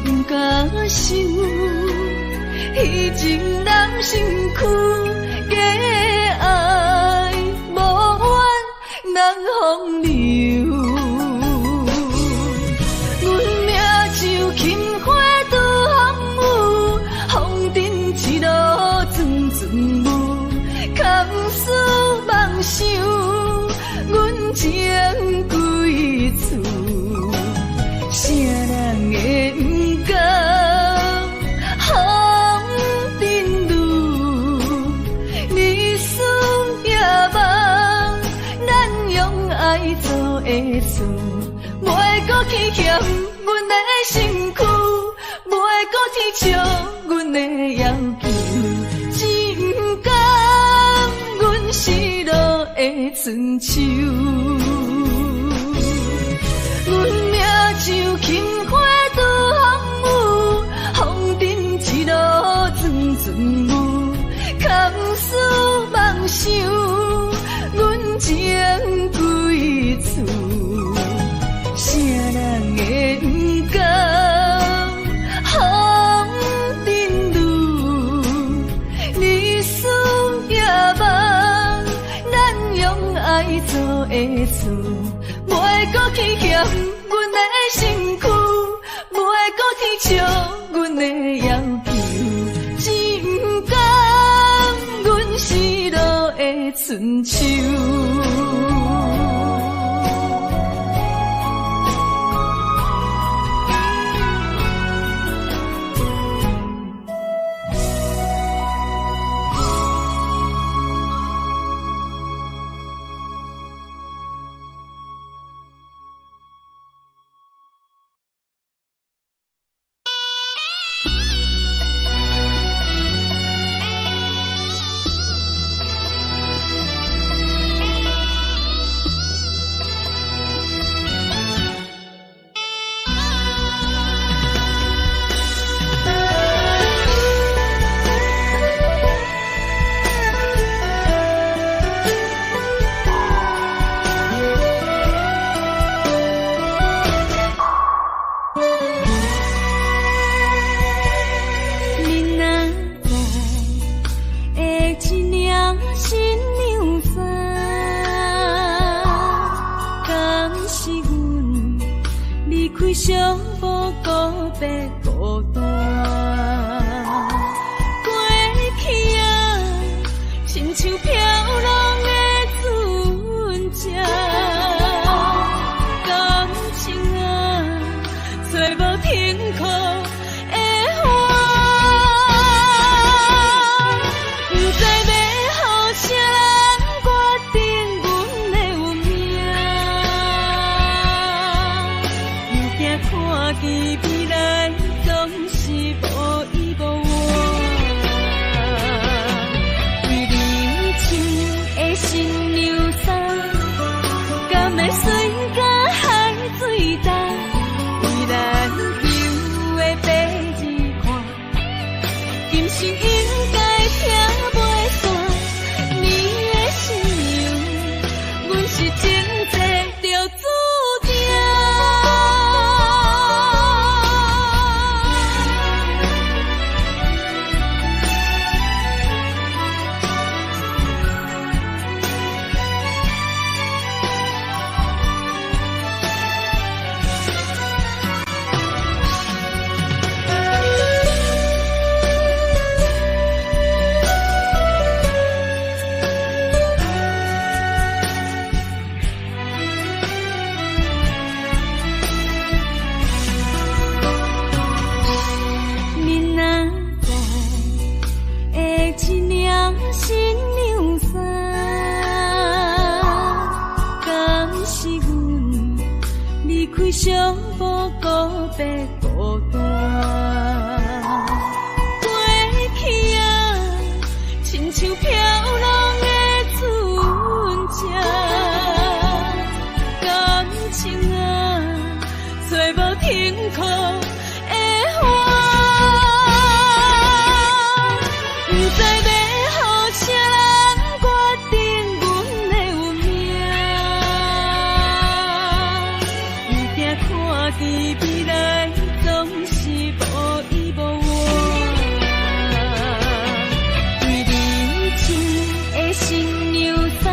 Speaker 2: 不敢想。彼情难身躯，假爱无怨人风流。阮命像轻花拄风雨，风尘一路阵阵雾，堪思梦想，阮情归厝，啥人会不甘？爱做的事，袂搁去嫌阮的身躯，袂搁去笑阮的要求，只甘阮失落的春秋。阮命像轻花拄风雨，风尘一路阵阵雾，堪思梦想，阮情归厝，啥人会不甘风尘路，日思夜梦，咱词，袂搁去嫌阮的身躯，袂搁去笑阮的要求，只不甘阮失落的春秋。小无告别孤单，过去啊，亲像飘浪的船只，感情啊，找无停靠的花，不知要予啥人决定阮的运命。看见未来总是无依无我，为你穿的新娘衫，敢会随甲海水淡？为咱求的白日看，今生应该听袂散。你的信仰，阮是前世就注定。小无告别孤单，过去啊，亲像飘浪的船只，感情啊，找无停靠的花，不知要予啥人决定阮的运命。看见未来总是无依无我，为你穿的新娘衫，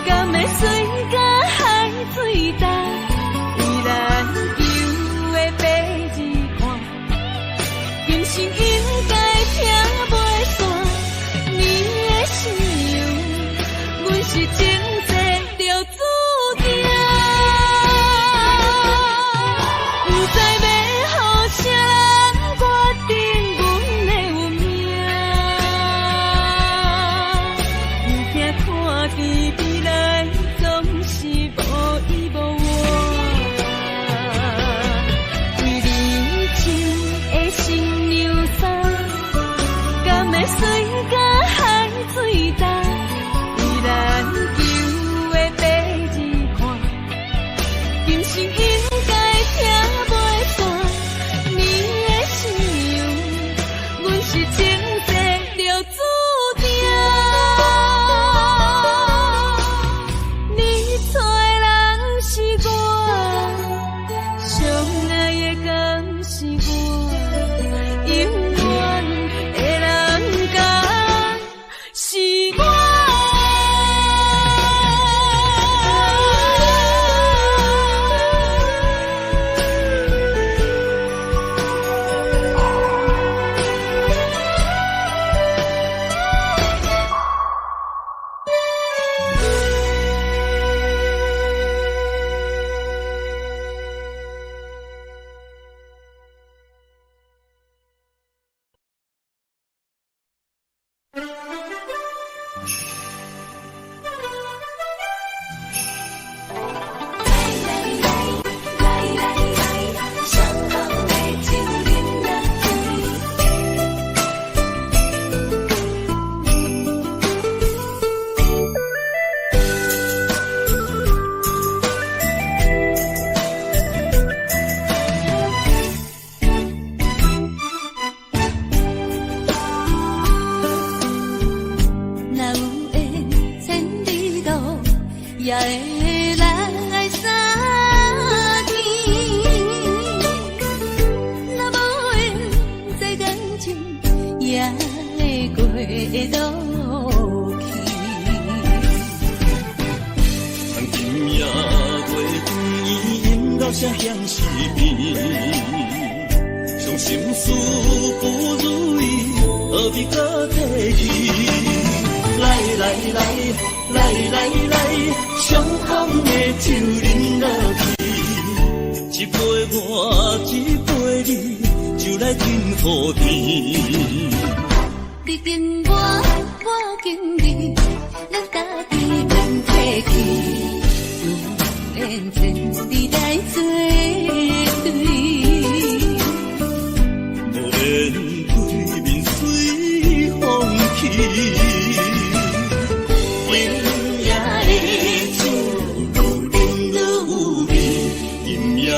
Speaker 2: 敢会随甲海水淡？为咱求的白日看，今生应该听袂散。你的信仰，阮是前世就注定。未来总是无依无我，为你穿的新娘衫，敢会随甲海水淡？为咱求的白日看，今生应该听袂散。你的信仰，阮是前世就注定。
Speaker 5: 到啥样是变？伤心事不如意，何必搁提起？来来来来来来，伤风的酒饮落去，一杯我，一杯你，就来敬雨天。
Speaker 2: 你敬我，我敬你，咱家己免客气。有缘千里来作对，
Speaker 5: 无缘对面随风去。饮夜的酒，愈饮愈有味；饮夜的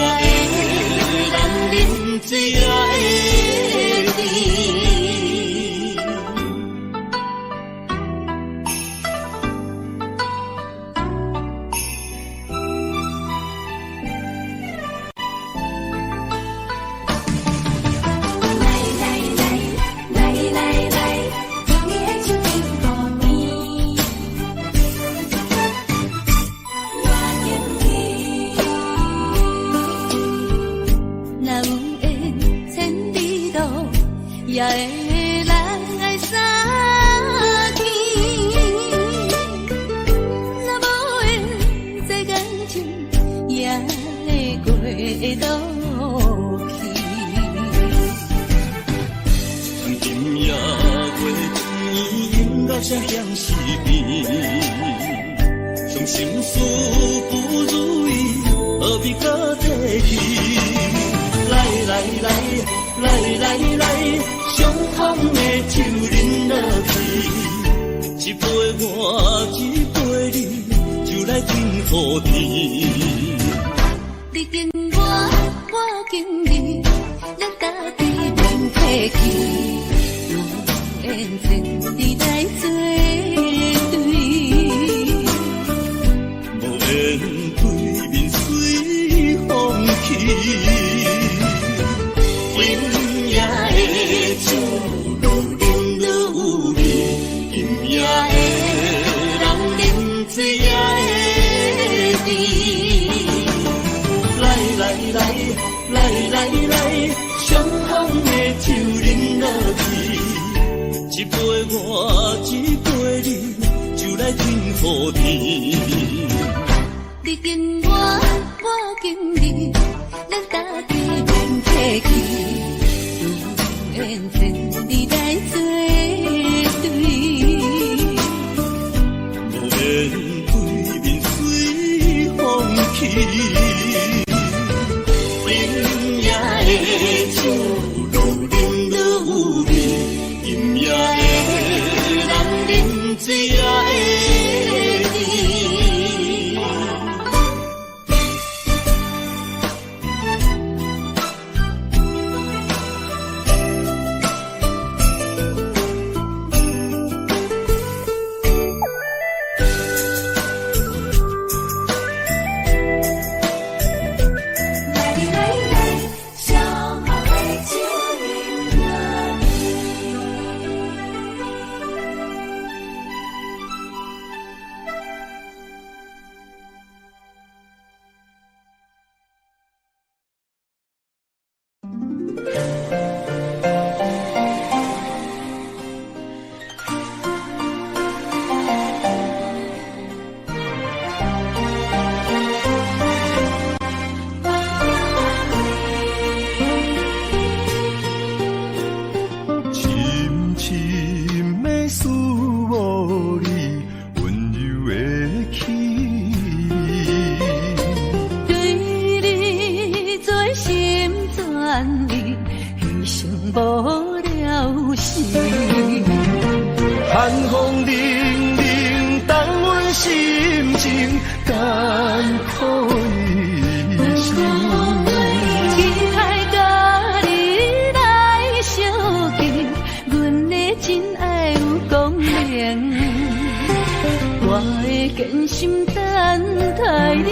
Speaker 5: 人，饮醉也会甜。
Speaker 2: 也会人爱相见，若无缘这感情，也会过落去。
Speaker 5: 今夜过天，饮到啥样是变？伤心事不如意，何必搁提起？来来来来来来，伤风的酒饮落去，一杯我，一杯你，就来敬雨天。
Speaker 2: 你敬我，我敬你，咱家己免客气。有缘千里来作对，
Speaker 5: 无缘对面随风去。饮夜的酒，愈饮愈有味；饮夜的人，饮醉也会甜。来来来来来来，伤风的酒饮落去，一杯我，一杯你，就来敬雨天。
Speaker 2: 你敬我，我敬你，咱家己免客气。有缘千里来作对，
Speaker 5: 无缘对面随风去。饮夜的酒，愈饮愈有味；饮夜的人，饮醉也会甜。寒风凛凛，等阮心情艰苦一生。
Speaker 2: 期待甲你来相见，阮的真爱有光明，我会坚心等待你，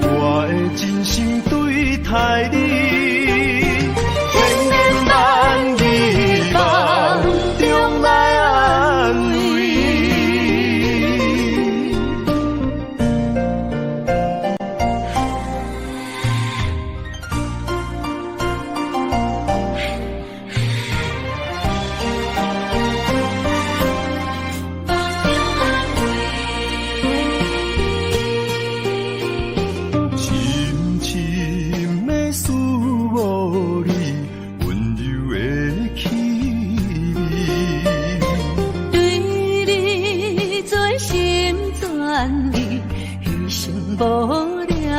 Speaker 5: 我会真心对待你。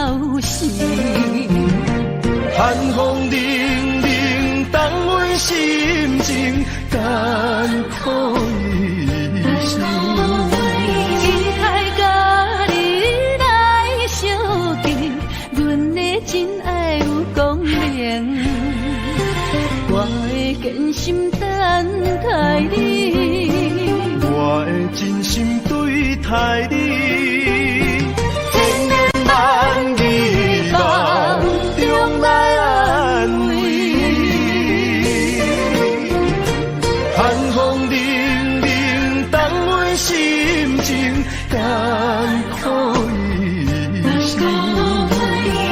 Speaker 2: 有时。
Speaker 5: 寒风凛凛，冻阮心情艰苦一生。
Speaker 2: 期待甲你来相见，阮的真爱有光明。我会坚心等待你，
Speaker 5: 我会真心对待你，千言万语梦中来安慰。寒风凛凛，冻阮心情艰苦一生。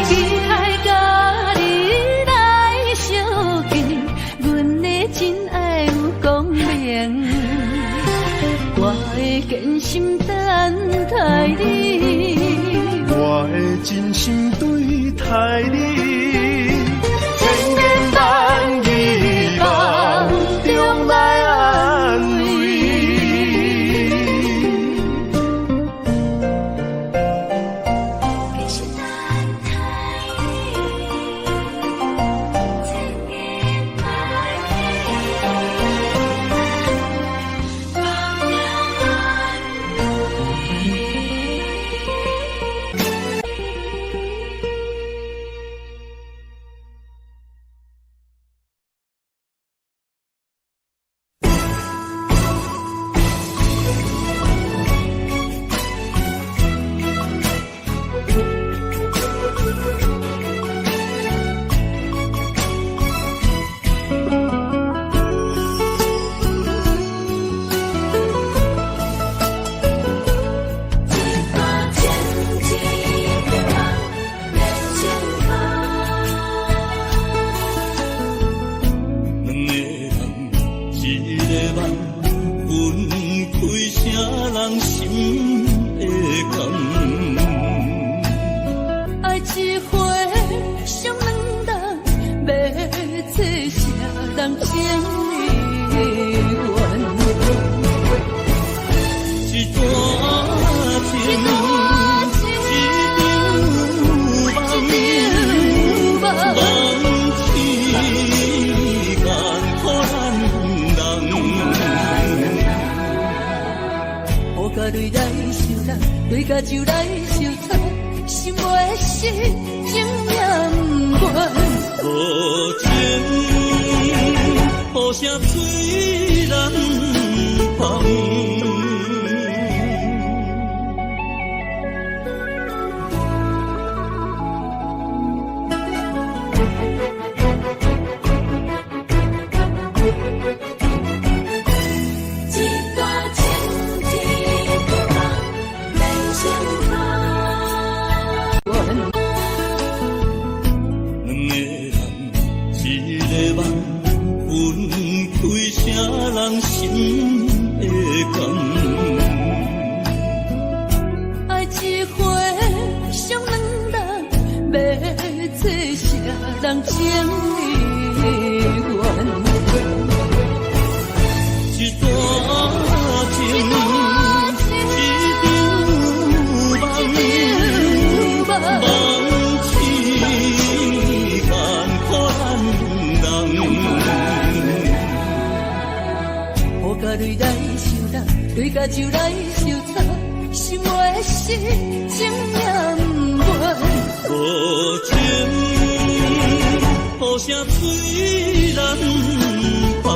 Speaker 2: 期待甲你来相见，阮的真爱有光明。我会坚心等待你，
Speaker 5: 我会真心对待你，千言万语梦中来安慰。
Speaker 2: 对甲酒来相插，心袂死，情也不愿。
Speaker 5: 无情，雨声催人芳。
Speaker 2: 人情的缘，
Speaker 5: 一段情，一场梦，梦痴间苦咱人。
Speaker 2: 雨甲泪来相搭，泪甲酒来相插，心袂死，情也不愿。
Speaker 5: 无情。雨声催人芳。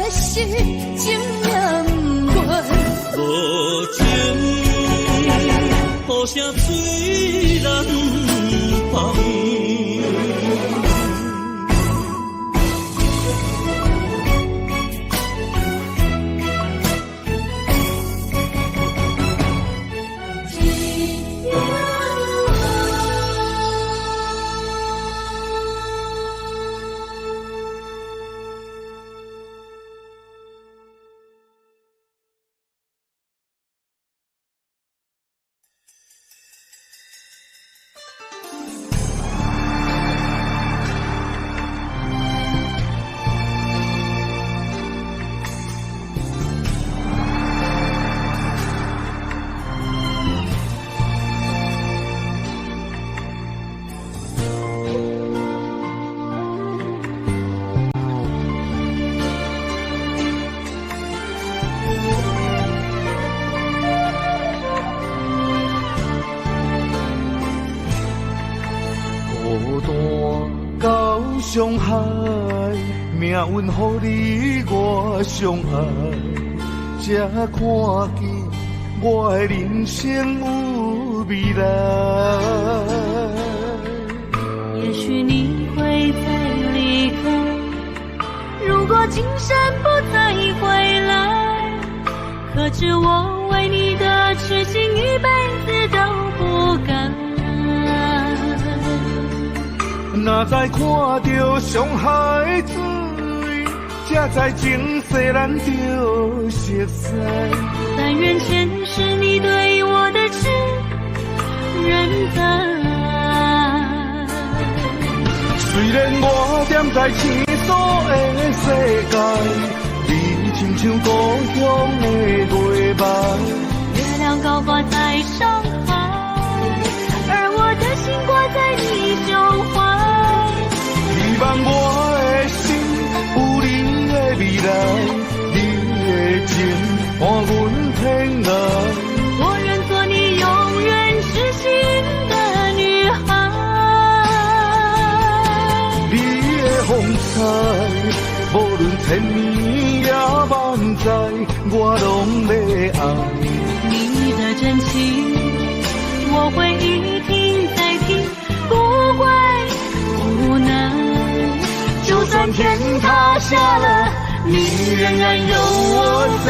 Speaker 2: 是情念愿。
Speaker 5: 无情，雨声催人放。
Speaker 6: 伤害，命运予你我相爱，才看见我的人生有未来。
Speaker 2: 也许你会再离开，如果今生不再回来，可知我为你的痴心一辈子都不甘。
Speaker 6: 若再看到伤害水，才知情世咱着熟悉。
Speaker 2: 但愿前世你对我的痴仍在。
Speaker 6: 虽然我踮在天所的世界，你亲像故乡的月白，
Speaker 2: 月亮高挂在上海，而我的心挂在你胸怀。
Speaker 6: 希望我的心有你的未来，你的情伴阮天涯。
Speaker 2: 我愿做你永远痴心的女孩。
Speaker 6: 你的风采，无论千年也万载，我拢要爱。
Speaker 2: 你的真情，我会一听再听，不会无奈。就算天塌下了，你仍然有我在。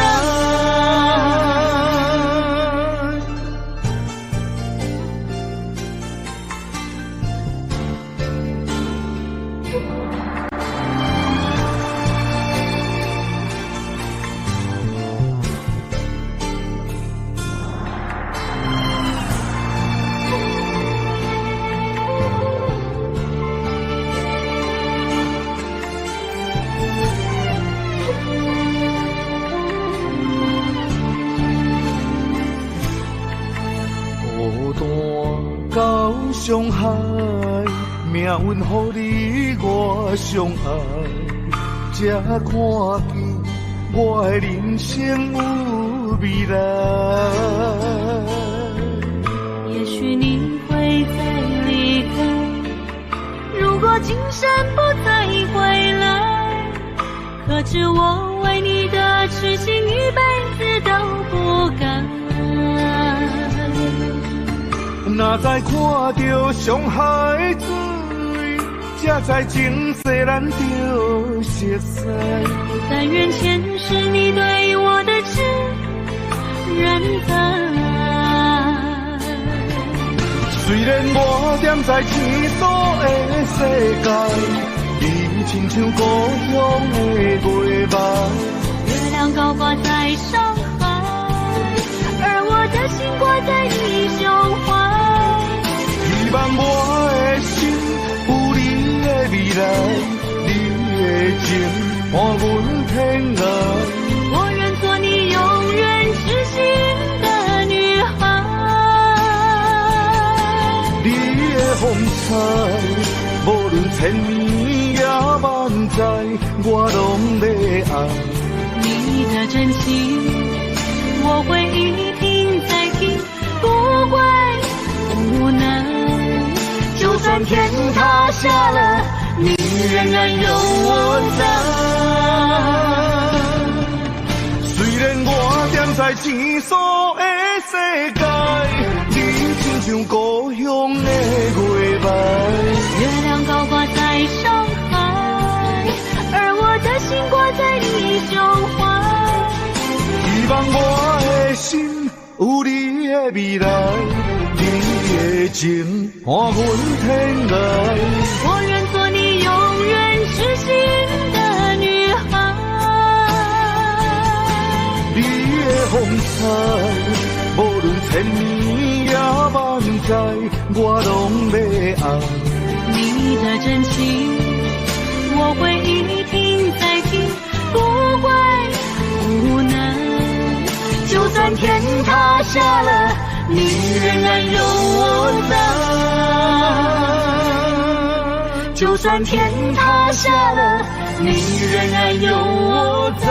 Speaker 6: 到伤害，命运予你我相爱，才看见我的人生有未来。
Speaker 2: 也许你会再离开，如果今生不再回来，可知我为你的痴心一辈子都不甘。
Speaker 6: 若再看到伤害水，才知情世咱着熟悉。
Speaker 2: 但愿前世你对我的痴仍在。
Speaker 6: 虽然我踮在天所的世界，你亲像故乡的月白，
Speaker 2: 月亮高挂在上海，而我的心挂在你胸怀。
Speaker 6: 希望我的心有你的未来，你的情伴阮天涯。
Speaker 2: 我愿做你永远痴心的女孩。
Speaker 6: 你的风采，无论千年也万载，我拢要爱。
Speaker 2: 你的真情，我会一听再听，不会无奈。就算天塌下了，你仍然有我在。
Speaker 6: 来前所的世界，你亲像故乡的月白。
Speaker 2: 月亮高挂在上海，而我的心挂在你胸怀。
Speaker 6: 希望我的心有你的未来，你的情伴阮天涯。
Speaker 2: 我愿做你永远痴心的女孩。
Speaker 6: 你的风采，无论千年也万载，我拢要爱。
Speaker 2: 你的真情，我会一听再听，不会无奈。就算天塌下了，你仍然有我在。就算天塌下了，你仍然有我在。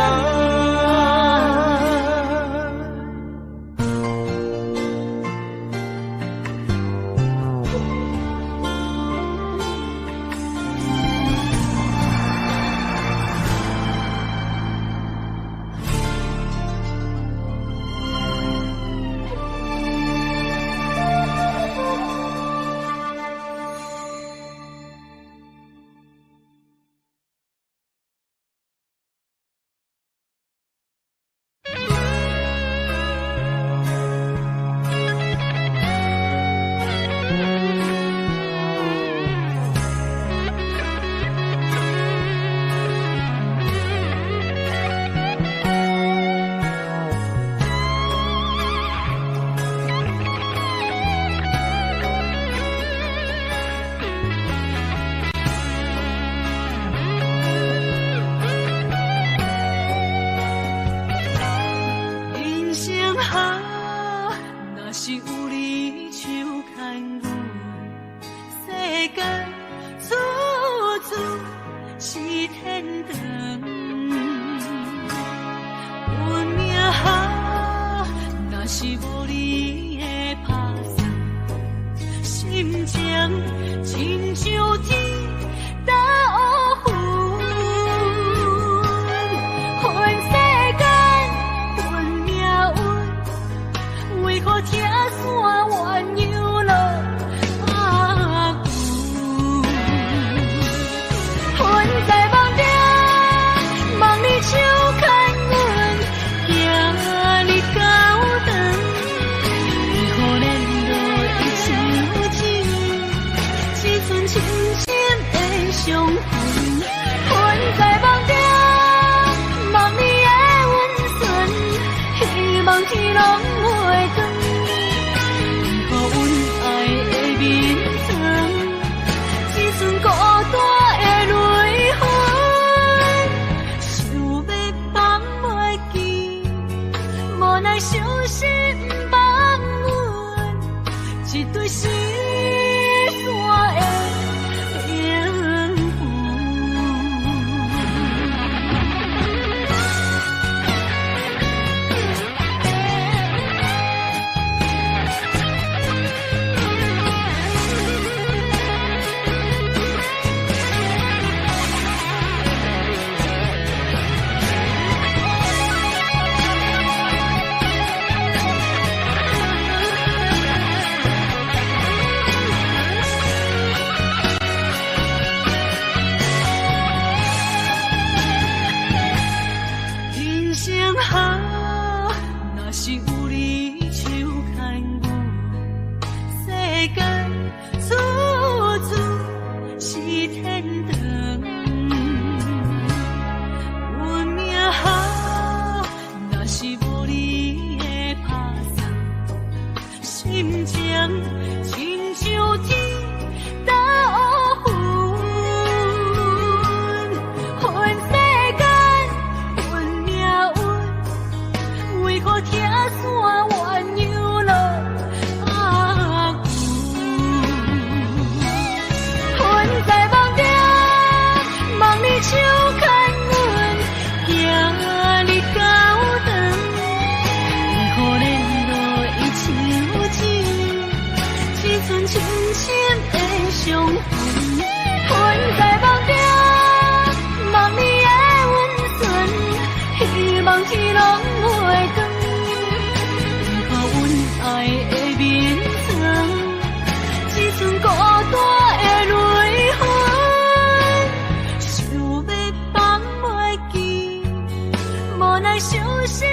Speaker 2: 来小心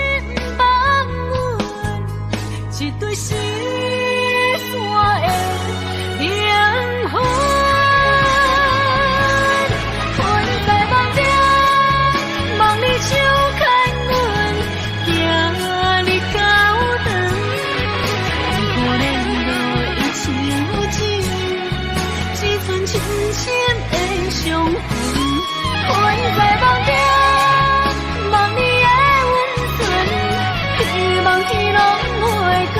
Speaker 2: 放阮一对失散的灵魂。阮在梦中望你手牵阮，行你高长，可怜落一笑情，只存深深的伤痕。阮在梦中望你的温存，希望天拢会光，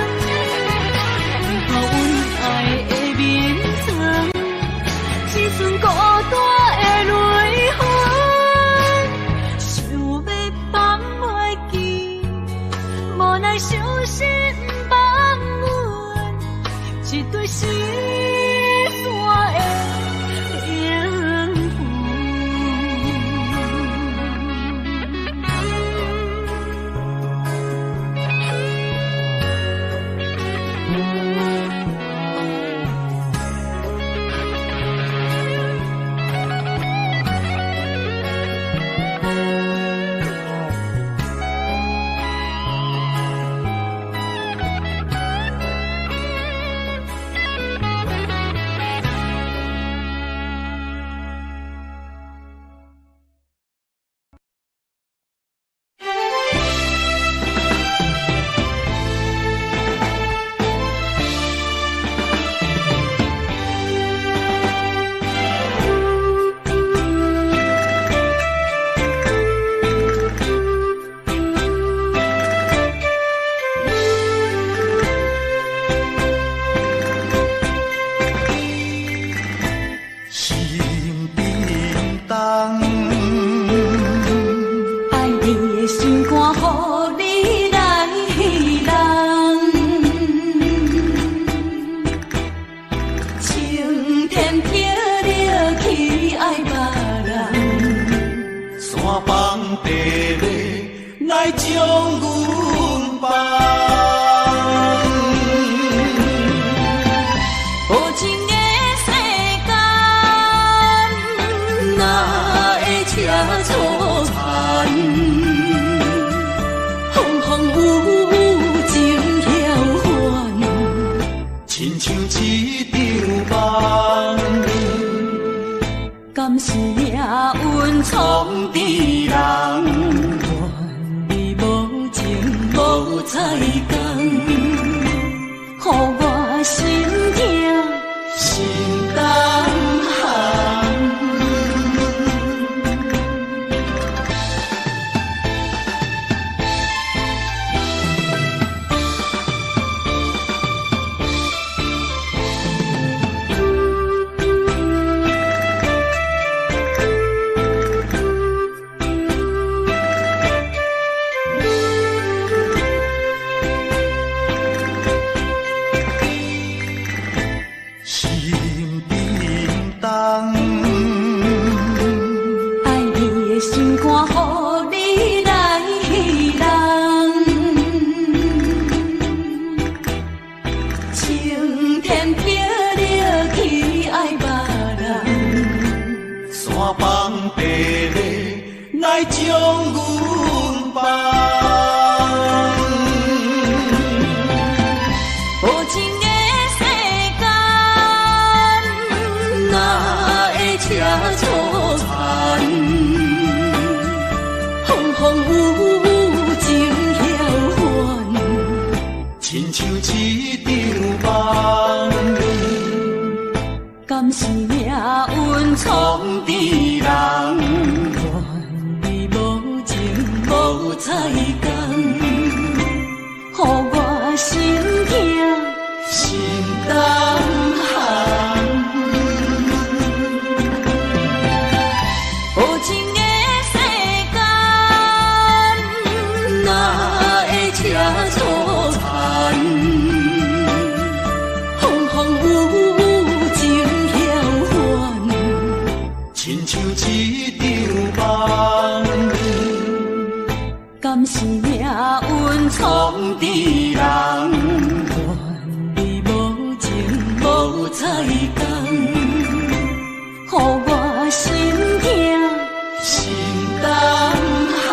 Speaker 2: 予阮爱的眠床，只剩孤单的泪痕。想要放袂记，无奈小心放阮一对失散的灵魂。敢是命运创治人，怨你无情无彩工，予我心痛心胆寒。敢是命运创治人，怨你无情无彩工，予我心痛心胆寒。无情的世间，哪会车错残？风风雨雨情飘换，亲像一场梦。敢是命运创治人，怨你无情无彩工，予我心痛心胆寒。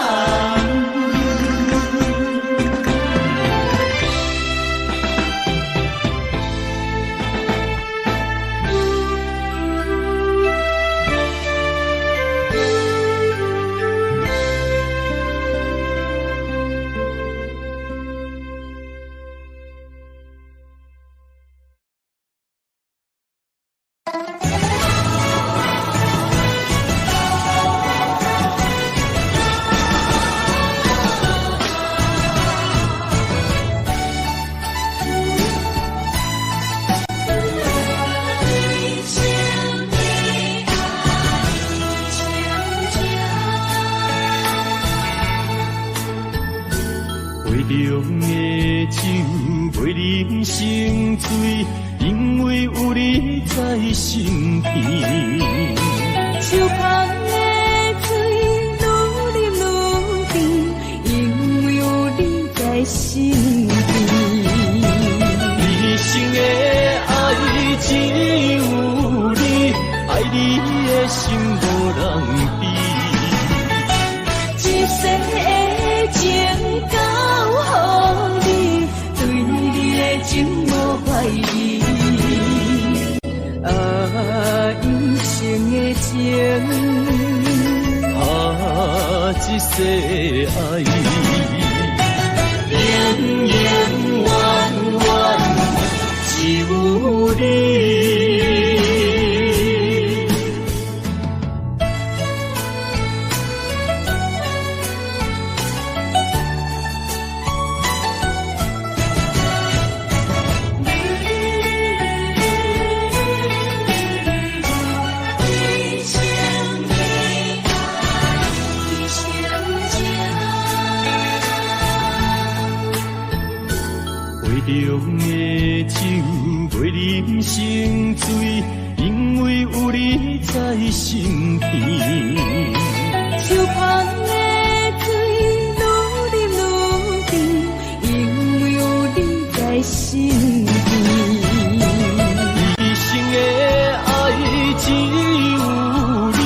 Speaker 5: 中的酒，袂啉成醉，因为有你在身边。
Speaker 2: 手捧的水，愈啉愈甜，因为有你在身边。
Speaker 5: 一生的爱只有你，爱你的心无人比。
Speaker 2: 一世的情交予你，对你的情无怀疑。啊，一生的情，
Speaker 5: 啊，一世爱，永永远远只有你。中的酒，袂啉成醉，因为有你在身边。
Speaker 2: 手捧的水，愈啉愈甜，因为有你在身边。
Speaker 5: 一生的爱只有你，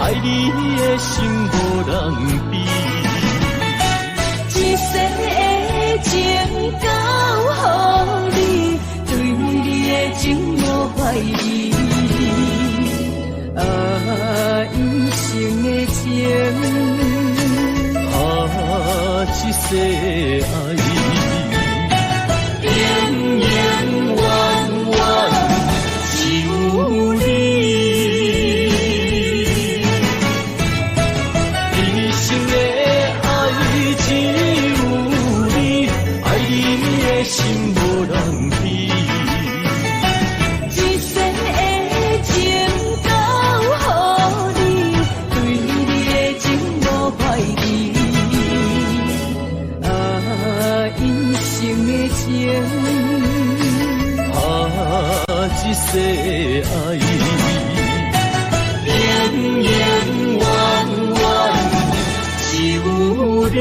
Speaker 5: 爱你的心无人比。
Speaker 2: 一世的情交予你，对你的情无怀疑。啊，一生的情，
Speaker 5: 啊，一世爱，永永远远只有你。一生的爱只有你，爱你的心无人比。
Speaker 2: 一世的情交予你，对你的情无怀疑。啊，一生的情，
Speaker 5: 啊，一世爱，永永远远只有你。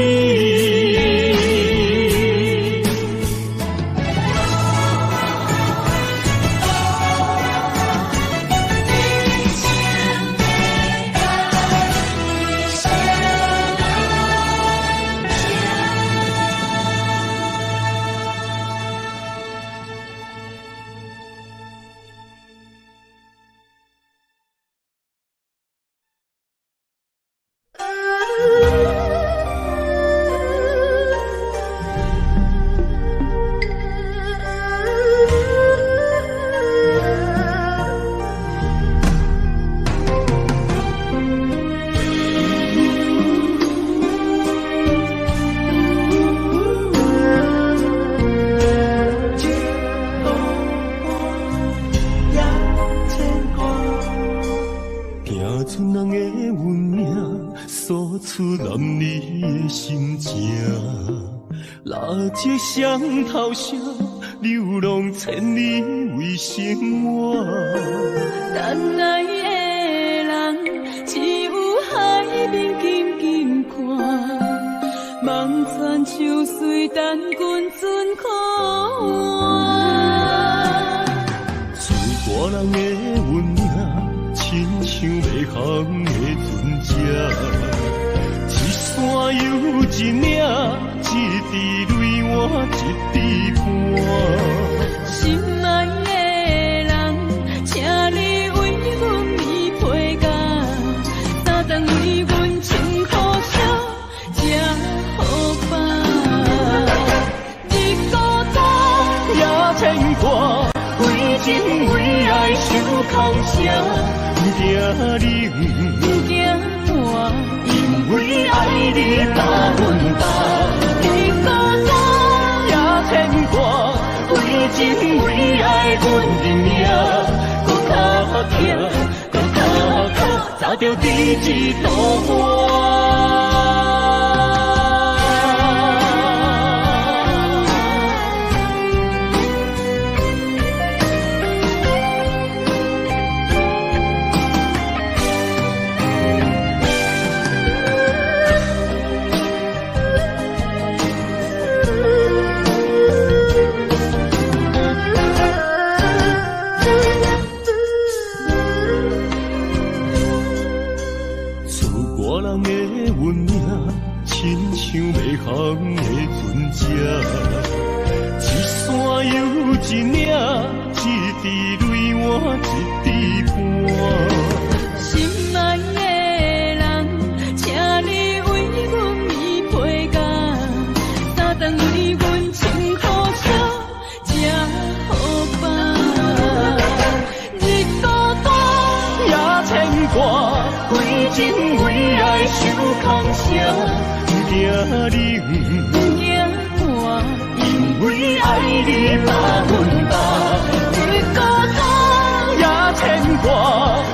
Speaker 5: 这双头声，流浪千里为生活。
Speaker 2: 等爱的人，只有海面静静看，梦泉秋水等君尊可换。
Speaker 5: 自大人的温暖，亲像袂航的船只，一山又一岭。一滴泪我一滴汗，
Speaker 2: 心爱的人，请你为阮披披甲，三顿为阮穿苦笑，吃好饭。你孤单
Speaker 5: 也牵挂，为情为爱受空伤，不惊冷，
Speaker 2: 不惊寒，
Speaker 5: 因为爱你把阮担。牵挂，为情为爱，阮认命，搁较疼，搁较苦，走着第一道弯。的船只，一山又一岭，一滴泪我一滴汗。
Speaker 2: 心爱的人，请你为阮依陪甲，三顿为阮穿苦车，吃好饱。日孤单
Speaker 5: 也牵挂，为情为爱受空声，不惊冷，
Speaker 2: 不惊寒，
Speaker 5: 因为爱你百分百。
Speaker 2: 日孤单
Speaker 5: 也牵挂，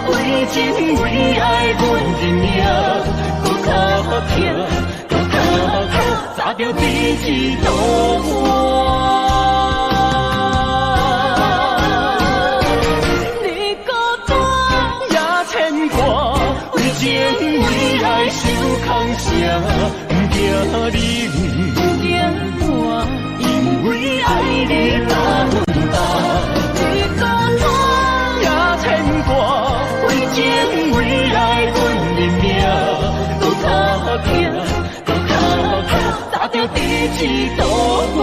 Speaker 5: 为情为爱阮人命，搁较疼，搁较疼，砸着彼此渡我。
Speaker 2: 日孤单
Speaker 5: 也牵挂，为情为爱受空声，不惊冷，
Speaker 2: 不惊寒，
Speaker 5: 因为爱你百分百。
Speaker 2: 日孤单
Speaker 5: 也牵挂，为情为爱阮人命，搁较疼，搁较疼，砸着彼此渡我。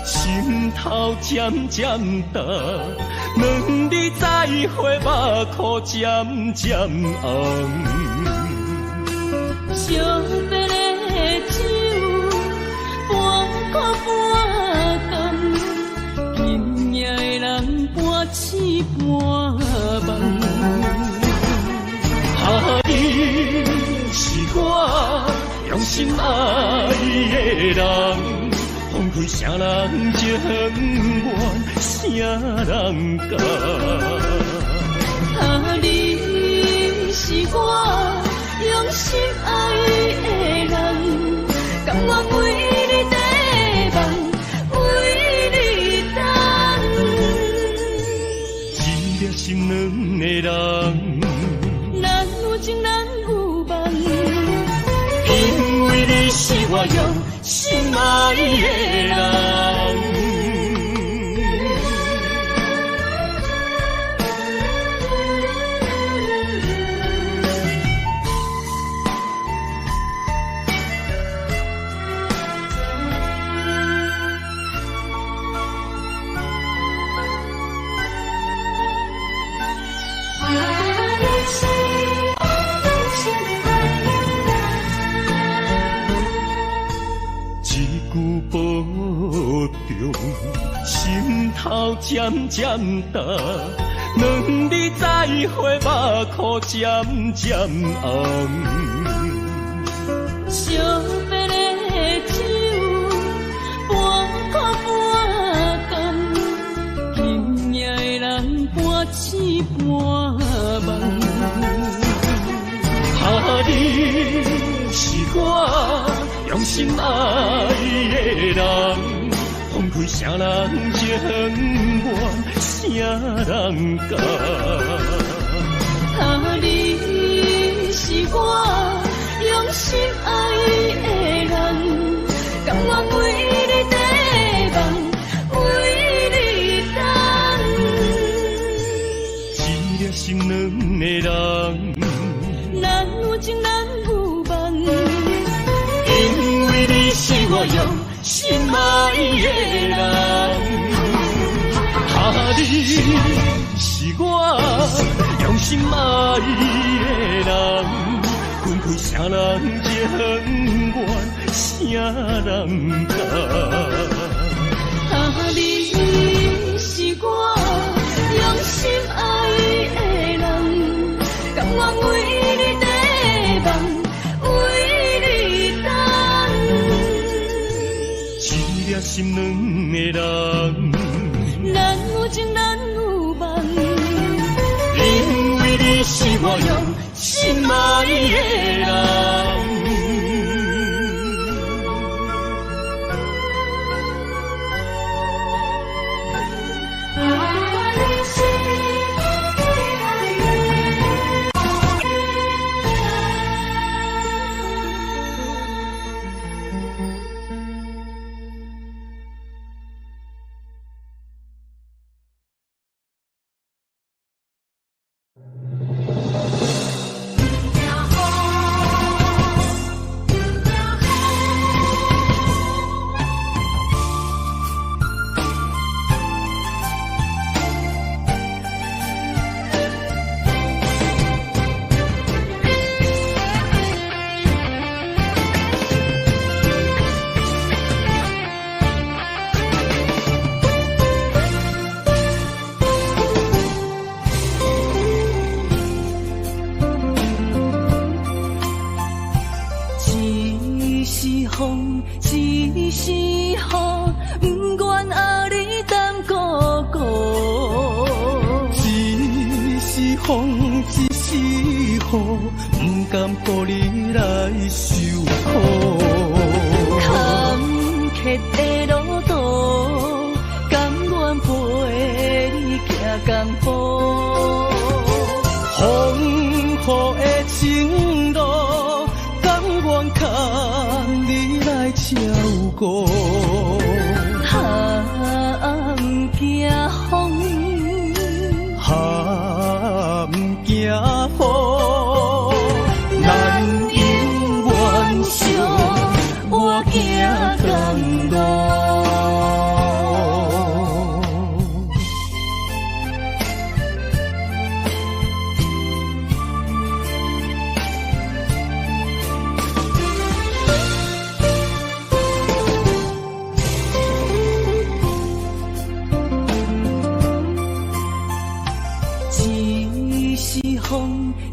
Speaker 5: 心头渐渐重，两日再会，目眶渐渐红。
Speaker 2: 相别的酒，半苦半甘，今夜的人半醒半梦。
Speaker 5: 你是我用心爱的人。放开啥人情愿，啥人教？
Speaker 2: 你是我用心爱的人，甘愿为你地梦，为你等。
Speaker 5: 一粒心两个人，
Speaker 2: 咱有情咱有梦，
Speaker 5: 因为你是我用心爱的人。保重，心头渐渐重，两日再会，目眶渐渐红。
Speaker 2: 相别的酒，半苦半甘，今夜的人半醒半梦。
Speaker 5: 你是我用心爱的人，放开啥人情愿，啥人教？
Speaker 2: 你是我用心爱的人，甘愿为你地梦，为你等。
Speaker 5: 一粒心两个人，
Speaker 2: 咱有情咱有梦，
Speaker 5: 因为你是我用心爱的人。你是我用心爱的人，分开啥人情愿，啥人教？
Speaker 2: 你是我用心爱的人，甘愿为你地梦，为你等。
Speaker 5: 一粒心两个人，
Speaker 2: 咱有情咱有梦，
Speaker 5: 因为你是我用心爱的人。
Speaker 2: 一是雨，不愿爱你等孤孤。
Speaker 5: 一是风，一是雨，不甘乎你来受苦。
Speaker 2: 坎坷的路途，甘愿陪你行江湖。
Speaker 5: 风雨的情路，甘愿牵你来照顾。
Speaker 2: 不惊风，
Speaker 5: 不惊雨，咱永远相我行同路。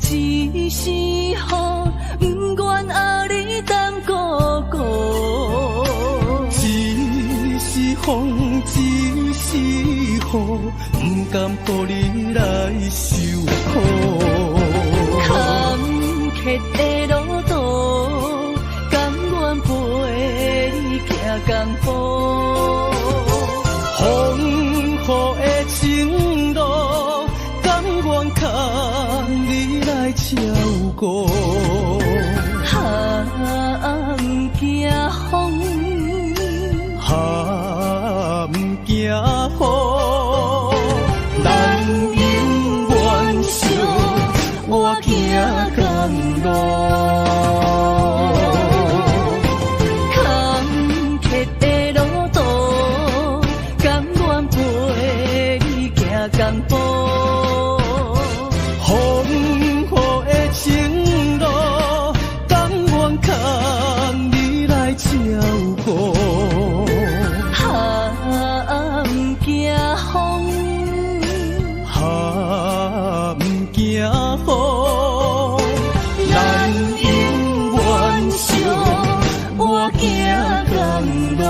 Speaker 5: 一是雨，不愿爱你等孤孤。一是风，一是雨，不甘乎你来受苦。
Speaker 2: 坎坷的路途，甘愿陪你行江湖。
Speaker 5: 风雨的情路，甘愿牵你来照顾。
Speaker 2: 不惊风，
Speaker 5: 不惊雨，咱永远相我行同路。
Speaker 2: 坎坷的路途，甘愿陪你行江湖。
Speaker 5: 风雨的情路，甘愿牵你来照顾。
Speaker 2: 不惊风，
Speaker 5: 不惊雨，咱永远相我行同路。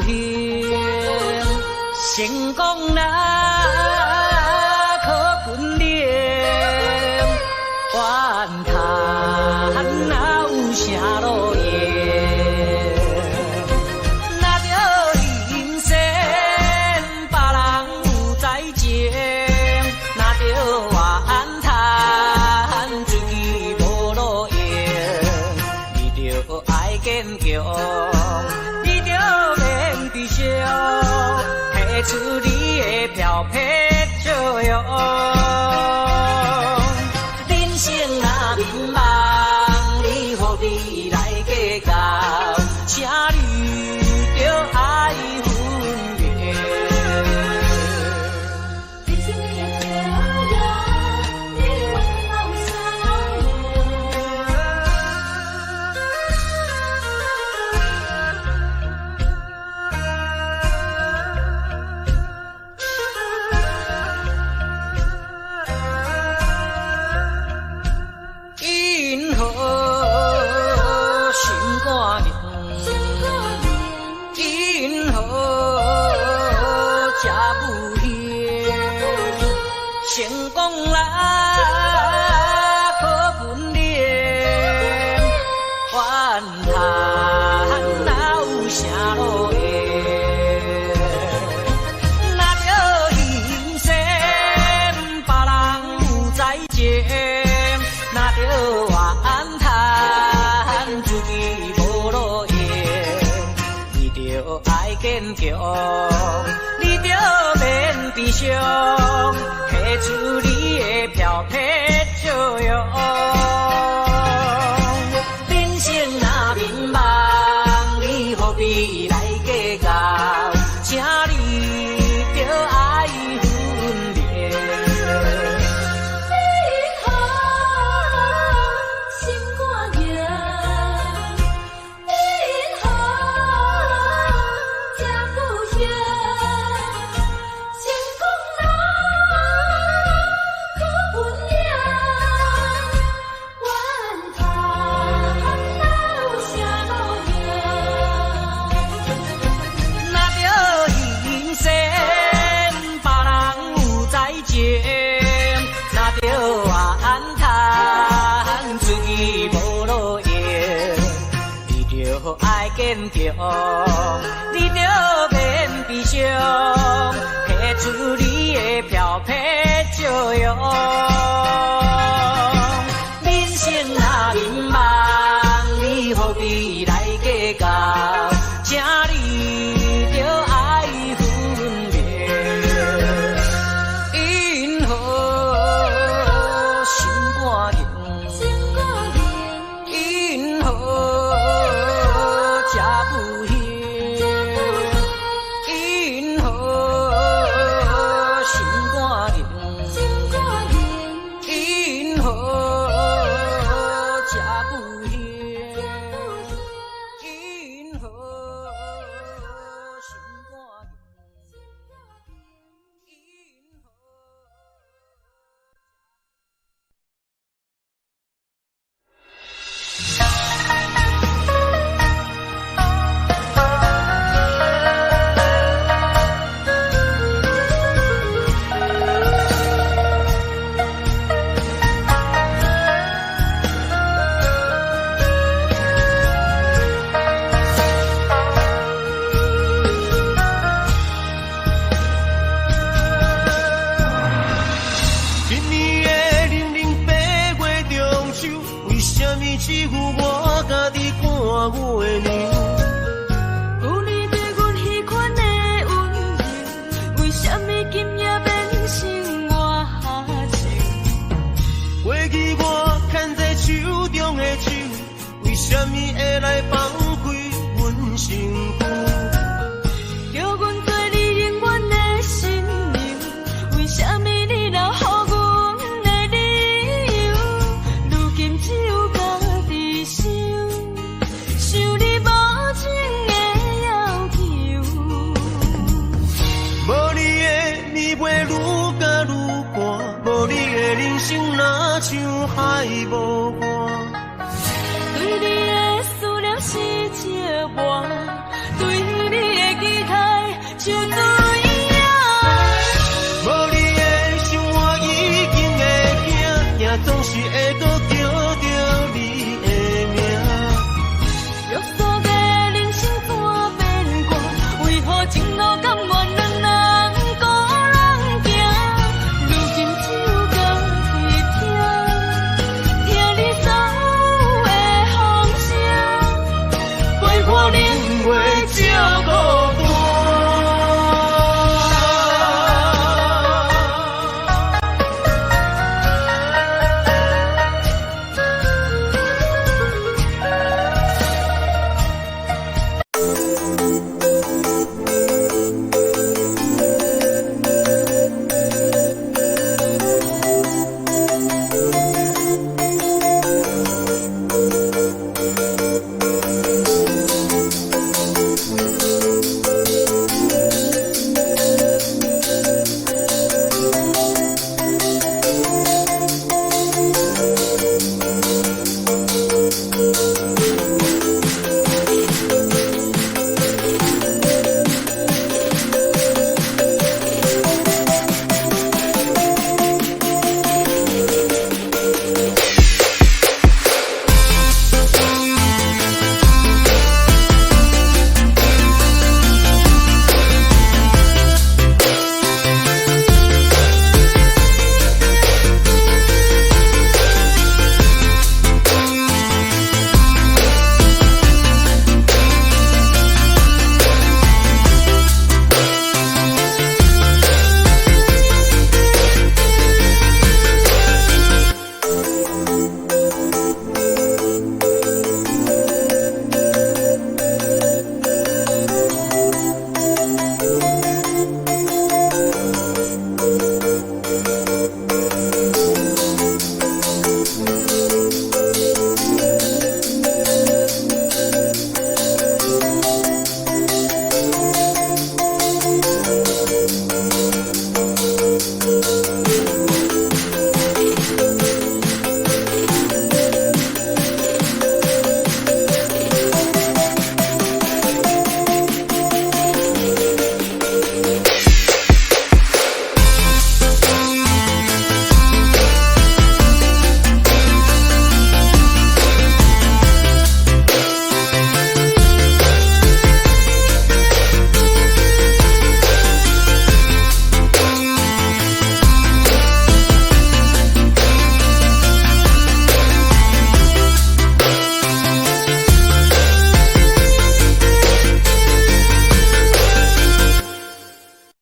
Speaker 1: 行，成功啦可本领，怨叹哪有啥路用？若着人生别人有在情，若着怨叹自己无路用，你着爱坚强。提出你的漂泊笑容，人生若迷茫，你何必来计较？请你着爱分别。人生的骄阳，你问我啥成功啦，可本领，怨叹哪有啥路用？若着人生别人有在情，若着怨叹自己无路用，你着爱坚强，你着免悲伤。提出你的漂泊笑容，人生若迷茫，你何必来计较？请你着爱分别。你好，心肝硬；你好，吃不香。坚强，你着免悲伤，提出你的漂泊笑容。人生若迷茫，你何必来计较？请你着爱分别。因何心肝硬？因何？
Speaker 5: 只有我家己看我的娘。
Speaker 2: 有你对阮迄款的温柔，为什么今夜变成我下情？
Speaker 5: 过去我牵在手中的手，为什么会来放开阮身躯？
Speaker 2: 叫阮做你永远的新娘，为什么你留予阮的理由？如今只有家己想，想你无情的要求。
Speaker 5: 无你的暝袂愈加愈寒，无你的人生哪像海无岸？
Speaker 2: 对你的思念是一晚。